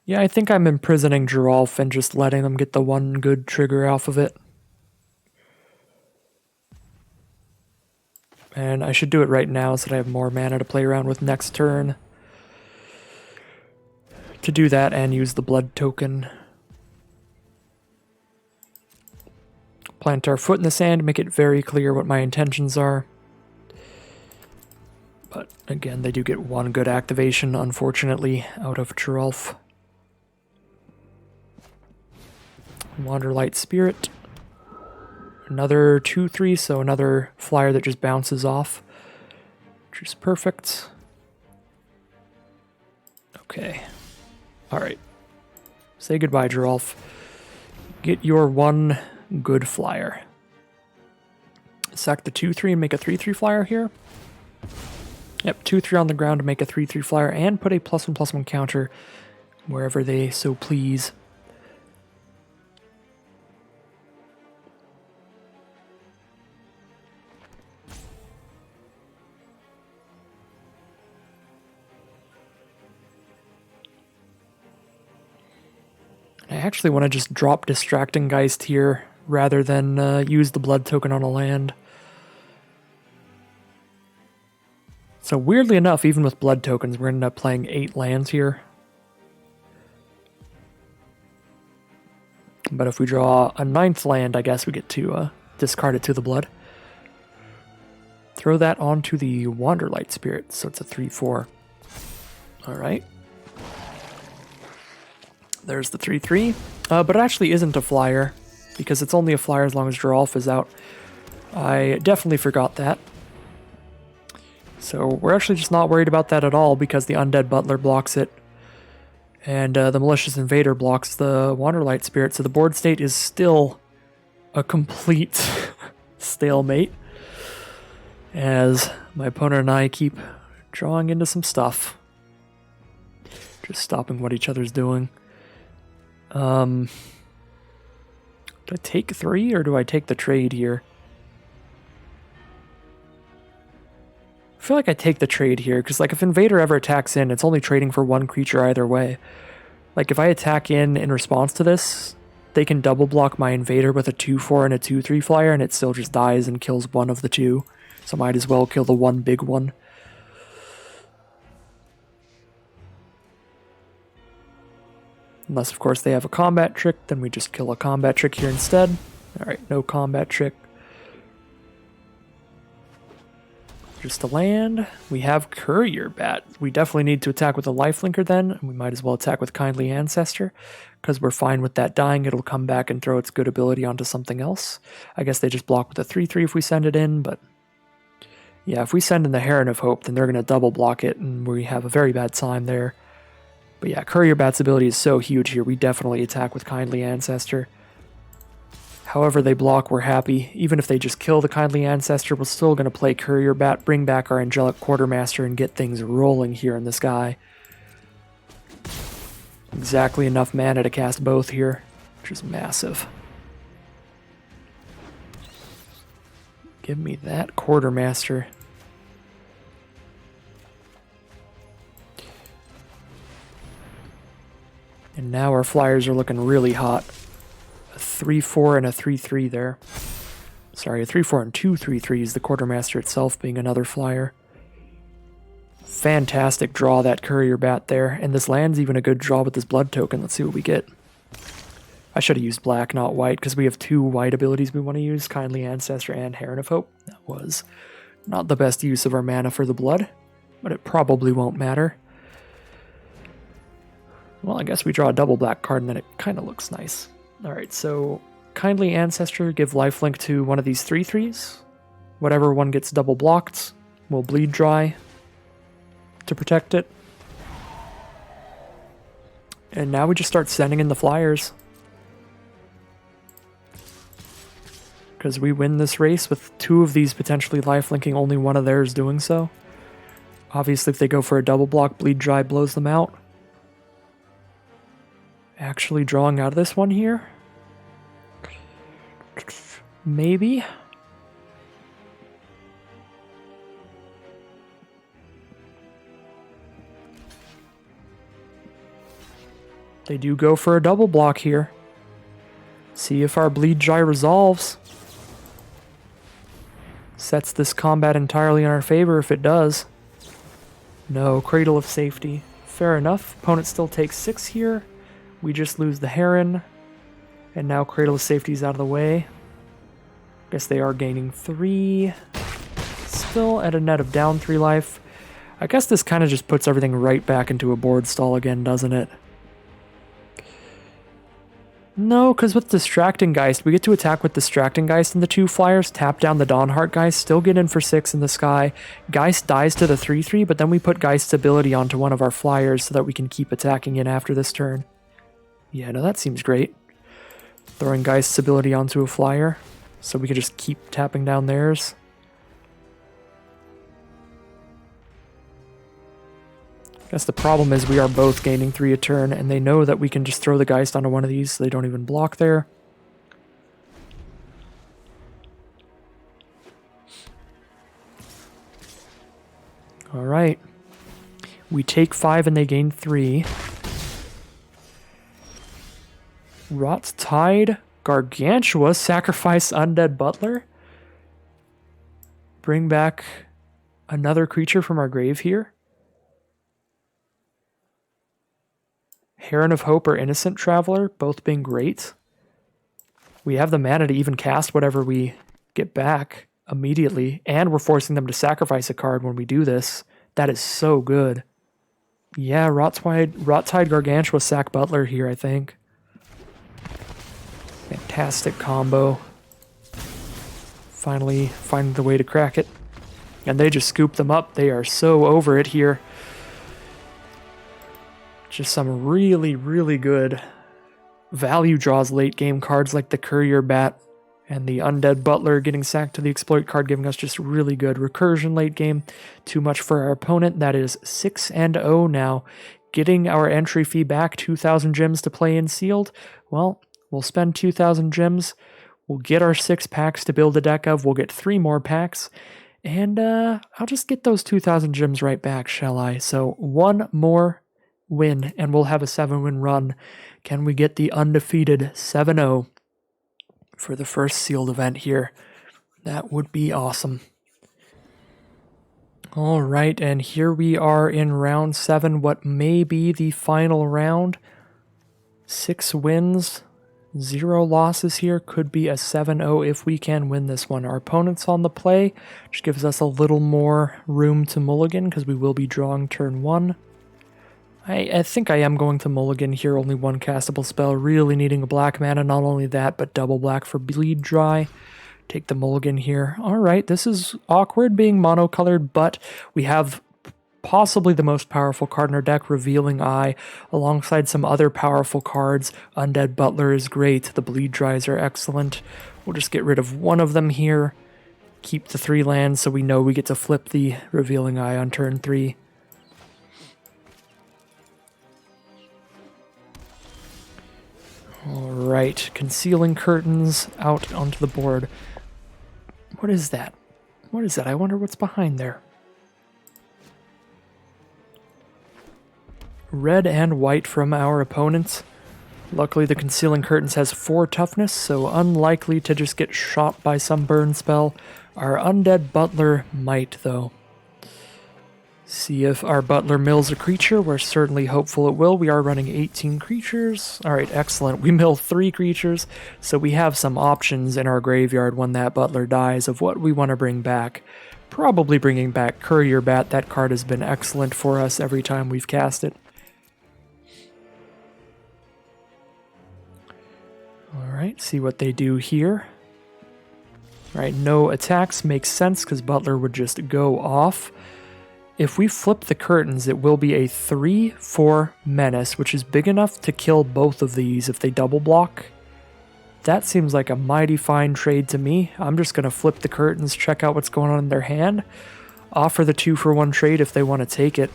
Yeah, I think I'm imprisoning Geralf and just letting them get the 1 good trigger off of it. And I should do it right now so that I have more mana to play around with next turn. To do that and use the blood token. Plant our foot in the sand, make it very clear what my intentions are. But again, they do get 1 good activation, unfortunately, out of Geralf. Wanderlight Spirit. Another 2/3, so another flyer that just bounces off, which is perfect. Okay. Alright. Say goodbye, Geralf. Get your one good flyer. Sack the 2/3 and make a 3/3 flyer here. Yep, 2/3 on the ground to make a 3/3 flyer and put a +1/+1 counter wherever they so please. I actually want to just drop Distracting Geist here rather than use the blood token on a land. So weirdly enough, even with blood tokens, we're going to end up playing 8 lands here. But if we draw a 9th land, I guess we get to discard it to the blood. Throw that onto the Wanderlight Spirit, so it's a 3/4. Alright. There's the 3/3. But it actually isn't a flyer, because it's only a flyer as long as Geralf is out. I definitely forgot that. So we're actually just not worried about that at all, because the Undead Butler blocks it. And the Malicious Invader blocks the Wanderlight Spirit, so the board state is still a complete stalemate. As my opponent and I keep drawing into some stuff. Just stopping what each other's doing. Do I take 3 or do I take the trade here? I feel like I take the trade here, because like if Invader ever attacks in, it's only trading for 1 creature either way. Like if I attack in response to this, they can double block my Invader with a 2/4 and a 2/3 flyer, and it still just dies and kills one of the 2. So might as well kill the one big one. Unless, of course, they have a combat trick, then we just kill a combat trick here instead. Alright, no combat trick. Just a land. We have Courier Bat. We definitely need to attack with a Lifelinker then, and we might as well attack with Kindly Ancestor, because we're fine with that dying. It'll come back and throw its good ability onto something else. I guess they just block with a 3/3 if we send it in, but yeah, if we send in the Heron of Hope, then they're going to double block it, and we have a very bad time there. But yeah, Courier Bat's ability is so huge here, we definitely attack with Kindly Ancestor. However they block, we're happy. Even if they just kill the Kindly Ancestor, we're still going to play Courier Bat, bring back our Angelic Quartermaster, and get things rolling here in the sky. Exactly enough mana to cast both here, which is massive. Give me that Quartermaster. And now our flyers are looking really hot. A 3/4 and a 3/3 there. Sorry, a 3/4 and 2 3/3s, the Quartermaster itself being another flyer. Fantastic draw, that Courier Bat there. And this land's even a good draw with this blood token. Let's see what we get. I should have used black, not white, because we have 2 white abilities we want to use, Kindly Ancestor and Heron of Hope. That was not the best use of our mana for the blood, but it probably won't matter. Well, I guess we draw a double black card and then it kind of looks nice. Alright, so Kindly Ancestor, give lifelink to one of these 3/3s. Whatever one gets double blocked, we'll bleed dry to protect it. And now we just start sending in the flyers. Because we win this race with 2 of these potentially lifelinking, only one of theirs doing so. Obviously, if they go for a double block, bleed dry blows them out. Actually drawing out of this one here? Maybe? They do go for a double block here. See if our bleed dry resolves. Sets this combat entirely in our favor if it does. No, Cradle of Safety. Fair enough. Opponent still takes 6 here. We just lose the Heron. And now Cradle of Safety is out of the way. Guess they are gaining 3. Still at a net of down 3 life. I guess this kind of just puts everything right back into a board stall again, doesn't it? No, because with Distracting Geist, we get to attack with Distracting Geist and the 2 flyers, tap down the Dawnheart Geist, still get in for 6 in the sky. Geist dies to the 3/3, but then we put Geist's ability onto one of our flyers so that we can keep attacking in after this turn. Yeah, no, that seems great. Throwing Geist's ability onto a flyer, so we can just keep tapping down theirs. I guess the problem is we are both gaining 3 a turn, and they know that we can just throw the Geist onto one of these, so they don't even block there. Alright. We take 5 and they gain 3. Rot's Tide, Gargantua, sacrifice Undead Butler. Bring back another creature from our grave here. Heron of Hope or Innocent Traveler, both being great. We have the mana to even cast whatever we get back immediately, and we're forcing them to sacrifice a card when we do this. That is so good. Yeah, Rot-Tide Gargantua sack Butler here, I think. Fantastic combo. Finally finding the way to crack it. And they just scoop them up. They are so over it here. Just some really, really good value draws late game cards like the Courier Bat and the Undead Butler getting sacked to the Exploit card, giving us just really good recursion late game. Too much for our opponent. That is 6-0 now. Getting our entry fee back, 2,000 gems to play in sealed. Well, we'll spend 2,000 gems. We'll get our 6 packs to build a deck of. We'll get 3 more packs. And I'll just get those 2,000 gems right back, shall I? So 1 more win, and we'll have a 7-win run. Can we get the undefeated 7-0 for the first sealed event here? That would be awesome. All right, and here we are in round 7, what may be the final round. 6 wins, 0 losses here. Could be a 7-0 if we can win this one. Our opponent's on the play, which gives us a little more room to mulligan because we will be drawing turn 1. I think I am going to mulligan here, only 1 castable spell, really needing a black mana, not only that, but double black for bleed dry. Take the mulligan here. Alright, this is awkward being monocolored, but we have possibly the most powerful card in our deck, Revealing Eye, alongside some other powerful cards. Undead Butler is great, the bleed dries are excellent. We'll just get rid of one of them here, keep the 3 lands so we know we get to flip the Revealing Eye on turn 3. Alright, Concealing Curtains out onto the board. What is that? What is that? I wonder what's behind there. Red and white from our opponent. Luckily the Concealing Curtains has 4 toughness, so unlikely to just get shot by some burn spell. Our Undead Butler might, though. See if our Butler mills a creature. We're certainly hopeful it will. We are running 18 creatures. Alright, excellent. We mill 3 creatures, so we have some options in our graveyard when that Butler dies of what we want to bring back. Probably bringing back Courier Bat. That card has been excellent for us every time we've cast it. Alright, see what they do here. Alright, no attacks makes sense because Butler would just go off. If we flip the curtains, it will be a 3/4 menace, which is big enough to kill both of these if they double block. That seems like a mighty fine trade to me. I'm just going to flip the curtains, check out what's going on in their hand, offer the 2-for-1 trade if they want to take it.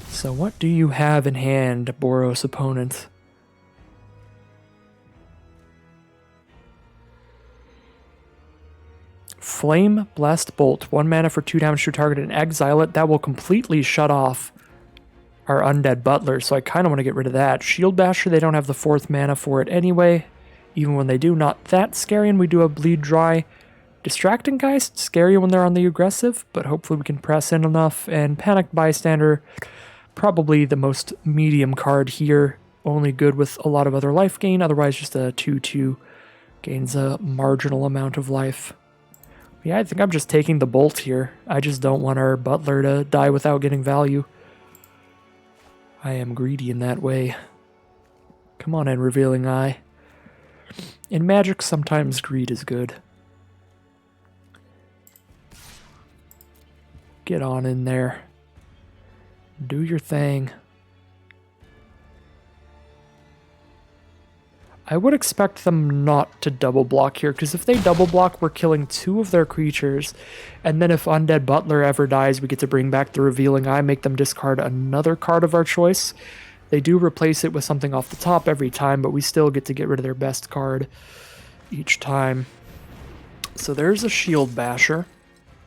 So what do you have in hand, Boros opponent? Flame Blessed Bolt. 1 mana for 2 damage to target and exile it. That will completely shut off our Undead Butler, so I kind of want to get rid of that. Shield Basher, they don't have the 4th mana for it anyway. Even when they do, not that scary, and we do have Bleed Dry. Distracting Geist, scary when they're on the aggressive, but hopefully we can press in enough. And Panicked Bystander, probably the most medium card here. Only good with a lot of other life gain, otherwise just a 2/2. Gains a marginal amount of life. Yeah, I think I'm just taking the bolt here. I just don't want our Butler to die without getting value. I am greedy in that way. Come on in, Revealing Eye. In Magic, sometimes greed is good. Get on in there. Do your thing. I would expect them not to double block here, because if they double block, we're killing 2 of their creatures, and then if Undead Butler ever dies, we get to bring back the Revealing Eye, make them discard another card of our choice. They do replace it with something off the top every time, but we still get to get rid of their best card each time. So there's a Shield Basher.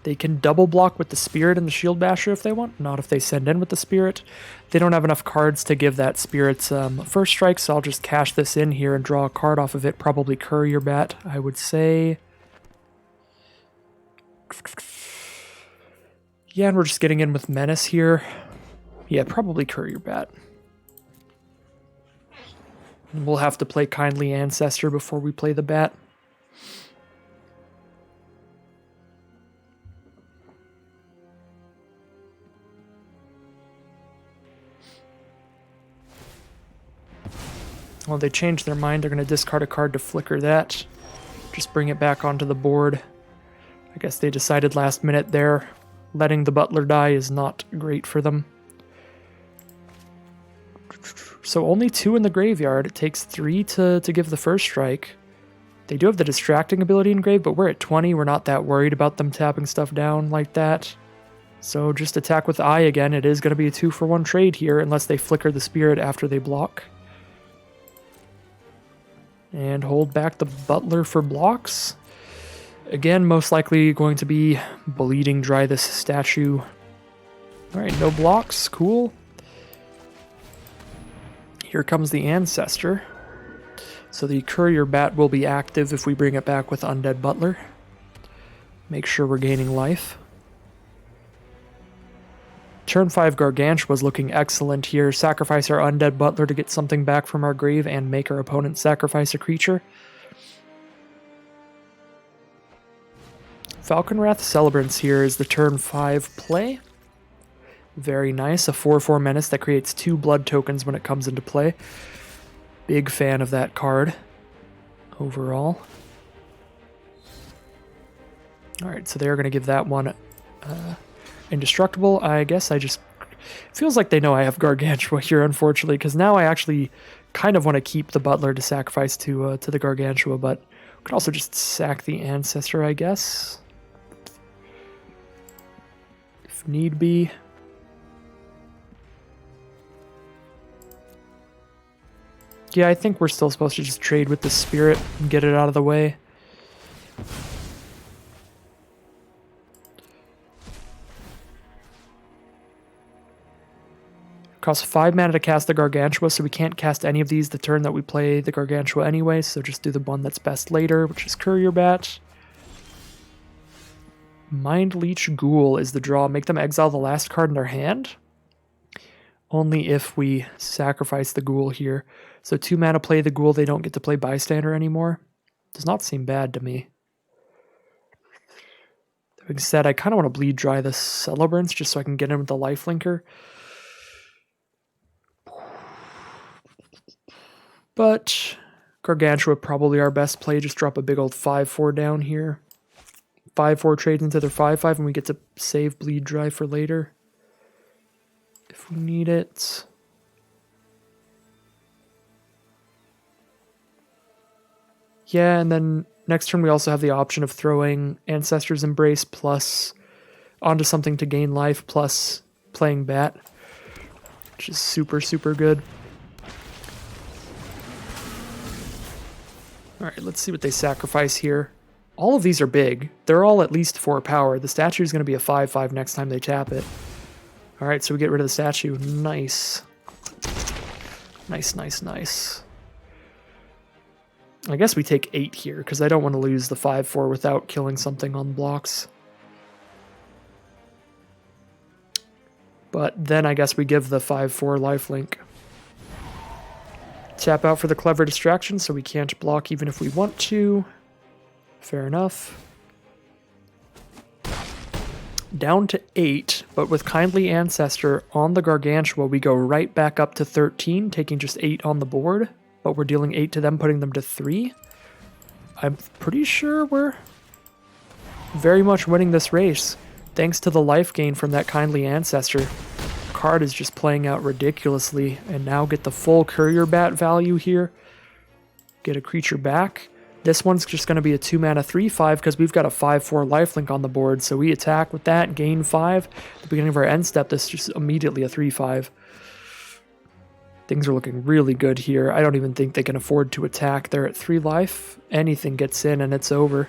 They can double block with the Spirit and the Shield Basher if they want, not if they send in with the Spirit. They don't have enough cards to give that Spirit first strike, so I'll just cash this in here and draw a card off of it. Probably Courier Bat, I would say. Yeah, and we're just getting in with Menace here. Yeah, probably Courier Bat. We'll have to play Kindly Ancestor before we play the Bat. Well, they changed their mind. They're going to discard a card to flicker that. Just bring it back onto the board. I guess they decided last minute there. Letting the Butler die is not great for them. So only 2 in the graveyard. It takes 3 to give the first strike. They do have the distracting ability in grave, but we're at 20. We're not that worried about them tapping stuff down like that. So just attack with Eye again. It is going to be a 2-for-1 trade here, unless they flicker the Spirit after they block. And hold back the Butler for blocks. Again, most likely going to be Bleeding Dry this statue. Alright, no blocks. Cool. Here comes the Ancestor. So the Courier Bat will be active if we bring it back with Undead Butler. Make sure we're gaining life. Turn 5 Gargantua's looking excellent here. Sacrifice our Undead Butler to get something back from our grave and make our opponent sacrifice a creature. Falconwrath Celebrants here is the turn 5 play. Very nice. A 4/4 menace that creates 2 blood tokens when it comes into play. Big fan of that card overall. Alright, so they're going to give that one indestructible. I guess I just... Feels like they know I have Gargantua here, unfortunately, because now I actually kind of want to keep the Butler to sacrifice to the Gargantua, but we could also just sack the Ancestor, I guess. If need be. Yeah, I think we're still supposed to just trade with the Spirit and get it out of the way. Costs 5 mana to cast the Gargantua, so we can't cast any of these the turn that we play the Gargantua anyway, so just do the one that's best later, which is Courier Bat. Mind Leech Ghoul is the draw. Make them exile the last card in their hand. Only if we sacrifice the Ghoul here. So 2 mana play the Ghoul, they don't get to play Bystander anymore. Does not seem bad to me. That being said, I kind of want to bleed dry the Celebrants just so I can get in with the Lifelinker. But Gargantua probably our best play. Just drop a big old 5/4 down here. 5/4 trades into their 5/5 and we get to save bleed dry for later. If we need it. Yeah, and then next turn we also have the option of throwing Ancestor's Embrace plus onto something to gain life plus playing Bat, which is super, super good. Alright, let's see what they sacrifice here. All of these are big. They're all at least 4 power. The statue is going to be a 5/5 next time they tap it. Alright, so we get rid of the statue. Nice. Nice, nice, nice. I guess we take 8 here, because I don't want to lose the 5/4 without killing something on blocks. But then I guess we give the 5/4 lifelink. Tap out for the Clever Distraction, so we can't block even if we want to. Fair enough. Down to 8, but with Kindly Ancestor on the Gargantua, we go right back up to 13, taking just 8 on the board. but we're dealing 8 to them, putting them to 3. I'm pretty sure we're very much winning this race, thanks to the life gain from that kindly ancestor. Card is just playing out ridiculously, and now get the full courier bat value here. Get a creature back. This one's just going to be a 2-mana 3/5 because we've got a 5/4 lifelink on the board, so we attack with that, gain 5. At the beginning of our end step, this is just immediately a 3/5. Things are looking really good here. I don't even think they can afford to attack. They're at 3 life. Anything gets in and it's over.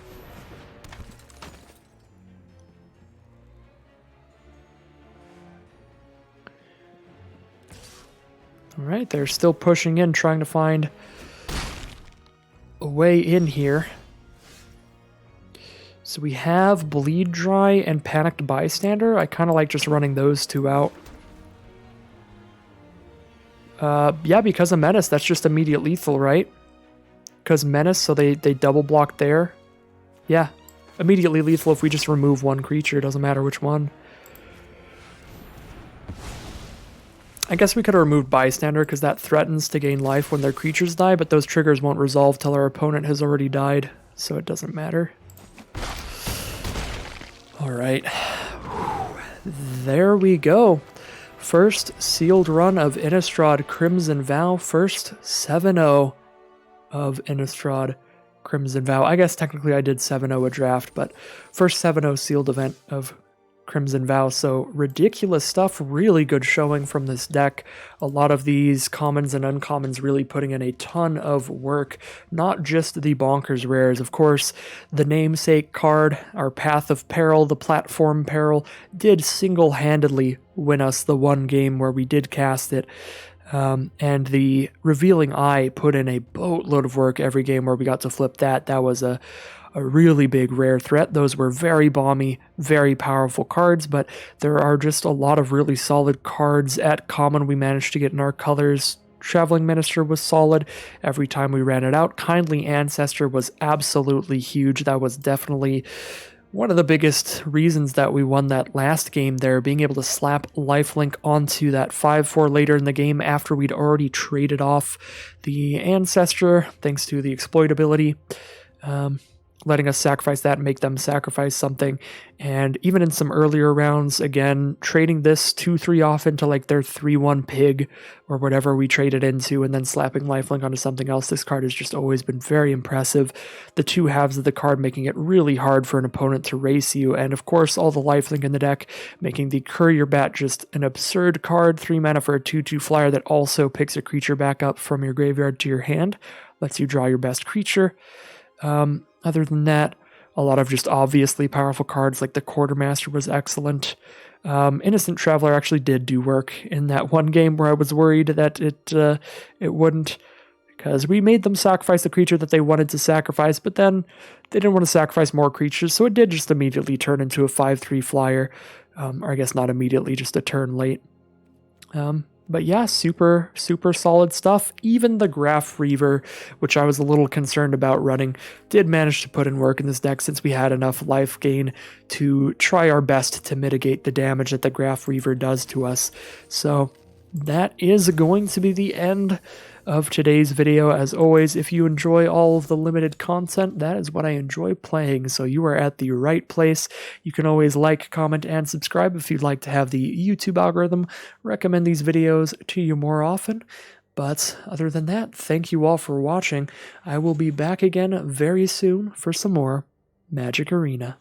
All right, they're still pushing in, trying to find a way in here. So we have Bleed Dry and Panicked Bystander. I kind of like just running those two out. Yeah, because of Menace, that's just immediate lethal, right? Because Menace, so they double block there. Yeah, immediately lethal if we just remove one creature, doesn't matter which one. I guess we could have removed Bystander because that threatens to gain life when their creatures die, but those triggers won't resolve till our opponent has already died, so it doesn't matter. Alright. There we go. First sealed run of Innistrad Crimson Vow. First 7-0 of Innistrad Crimson Vow. I guess technically I did 7-0 a draft, but first 7-0 sealed event of Crimson Vow. So ridiculous stuff. Really good showing from this deck. A lot of these commons and uncommons really putting in a ton of work. Not just the bonkers rares. Of course, the namesake card, our Path of Peril, the Platform Peril, did single-handedly win us the one game where we did cast it. And the Revealing Eye put in a boatload of work every game where we got to flip that. That was a really big rare threat. Those were very bomby, very powerful cards, but there are just a lot of really solid cards at common we managed to get in our colors. Traveling Minister was solid every time we ran it out. Kindly Ancestor was absolutely huge. That was definitely one of the biggest reasons that we won that last game there, being able to slap lifelink onto that 5/4 later in the game after we'd already traded off the Ancestor, thanks to the exploitability. Letting us sacrifice that and make them sacrifice something. And even in some earlier rounds, again, trading this 2/3 off into like their 3/1 pig or whatever we traded into, and then slapping lifelink onto something else. This card has just always been very impressive. The two halves of the card making it really hard for an opponent to race you. And of course, all the lifelink in the deck, making the Courier Bat just an absurd card. 3 mana for a 2/2 flyer that also picks a creature back up from your graveyard to your hand. Lets you draw your best creature. Other than that, a lot of just obviously powerful cards like the Quartermaster was excellent. Innocent Traveler actually did do work in that one game where I was worried that it wouldn't, because we made them sacrifice the creature that they wanted to sacrifice, but then they didn't want to sacrifice more creatures, so it did just immediately turn into a 5/3 flyer. Or I guess not immediately, just a turn late. But yeah, super, super solid stuff. Even the Graph Reaver, which I was a little concerned about running, did manage to put in work in this deck since we had enough life gain to try our best to mitigate the damage that the Graph Reaver does to us. So that is going to be the end of today's video. As always, if you enjoy all of the limited content, that is what I enjoy playing, so you are at the right place. You can always like, comment, and subscribe if you'd like to have the YouTube algorithm recommend these videos to you more often. But other than that, thank you all for watching. I will be back again very soon for some more Magic Arena.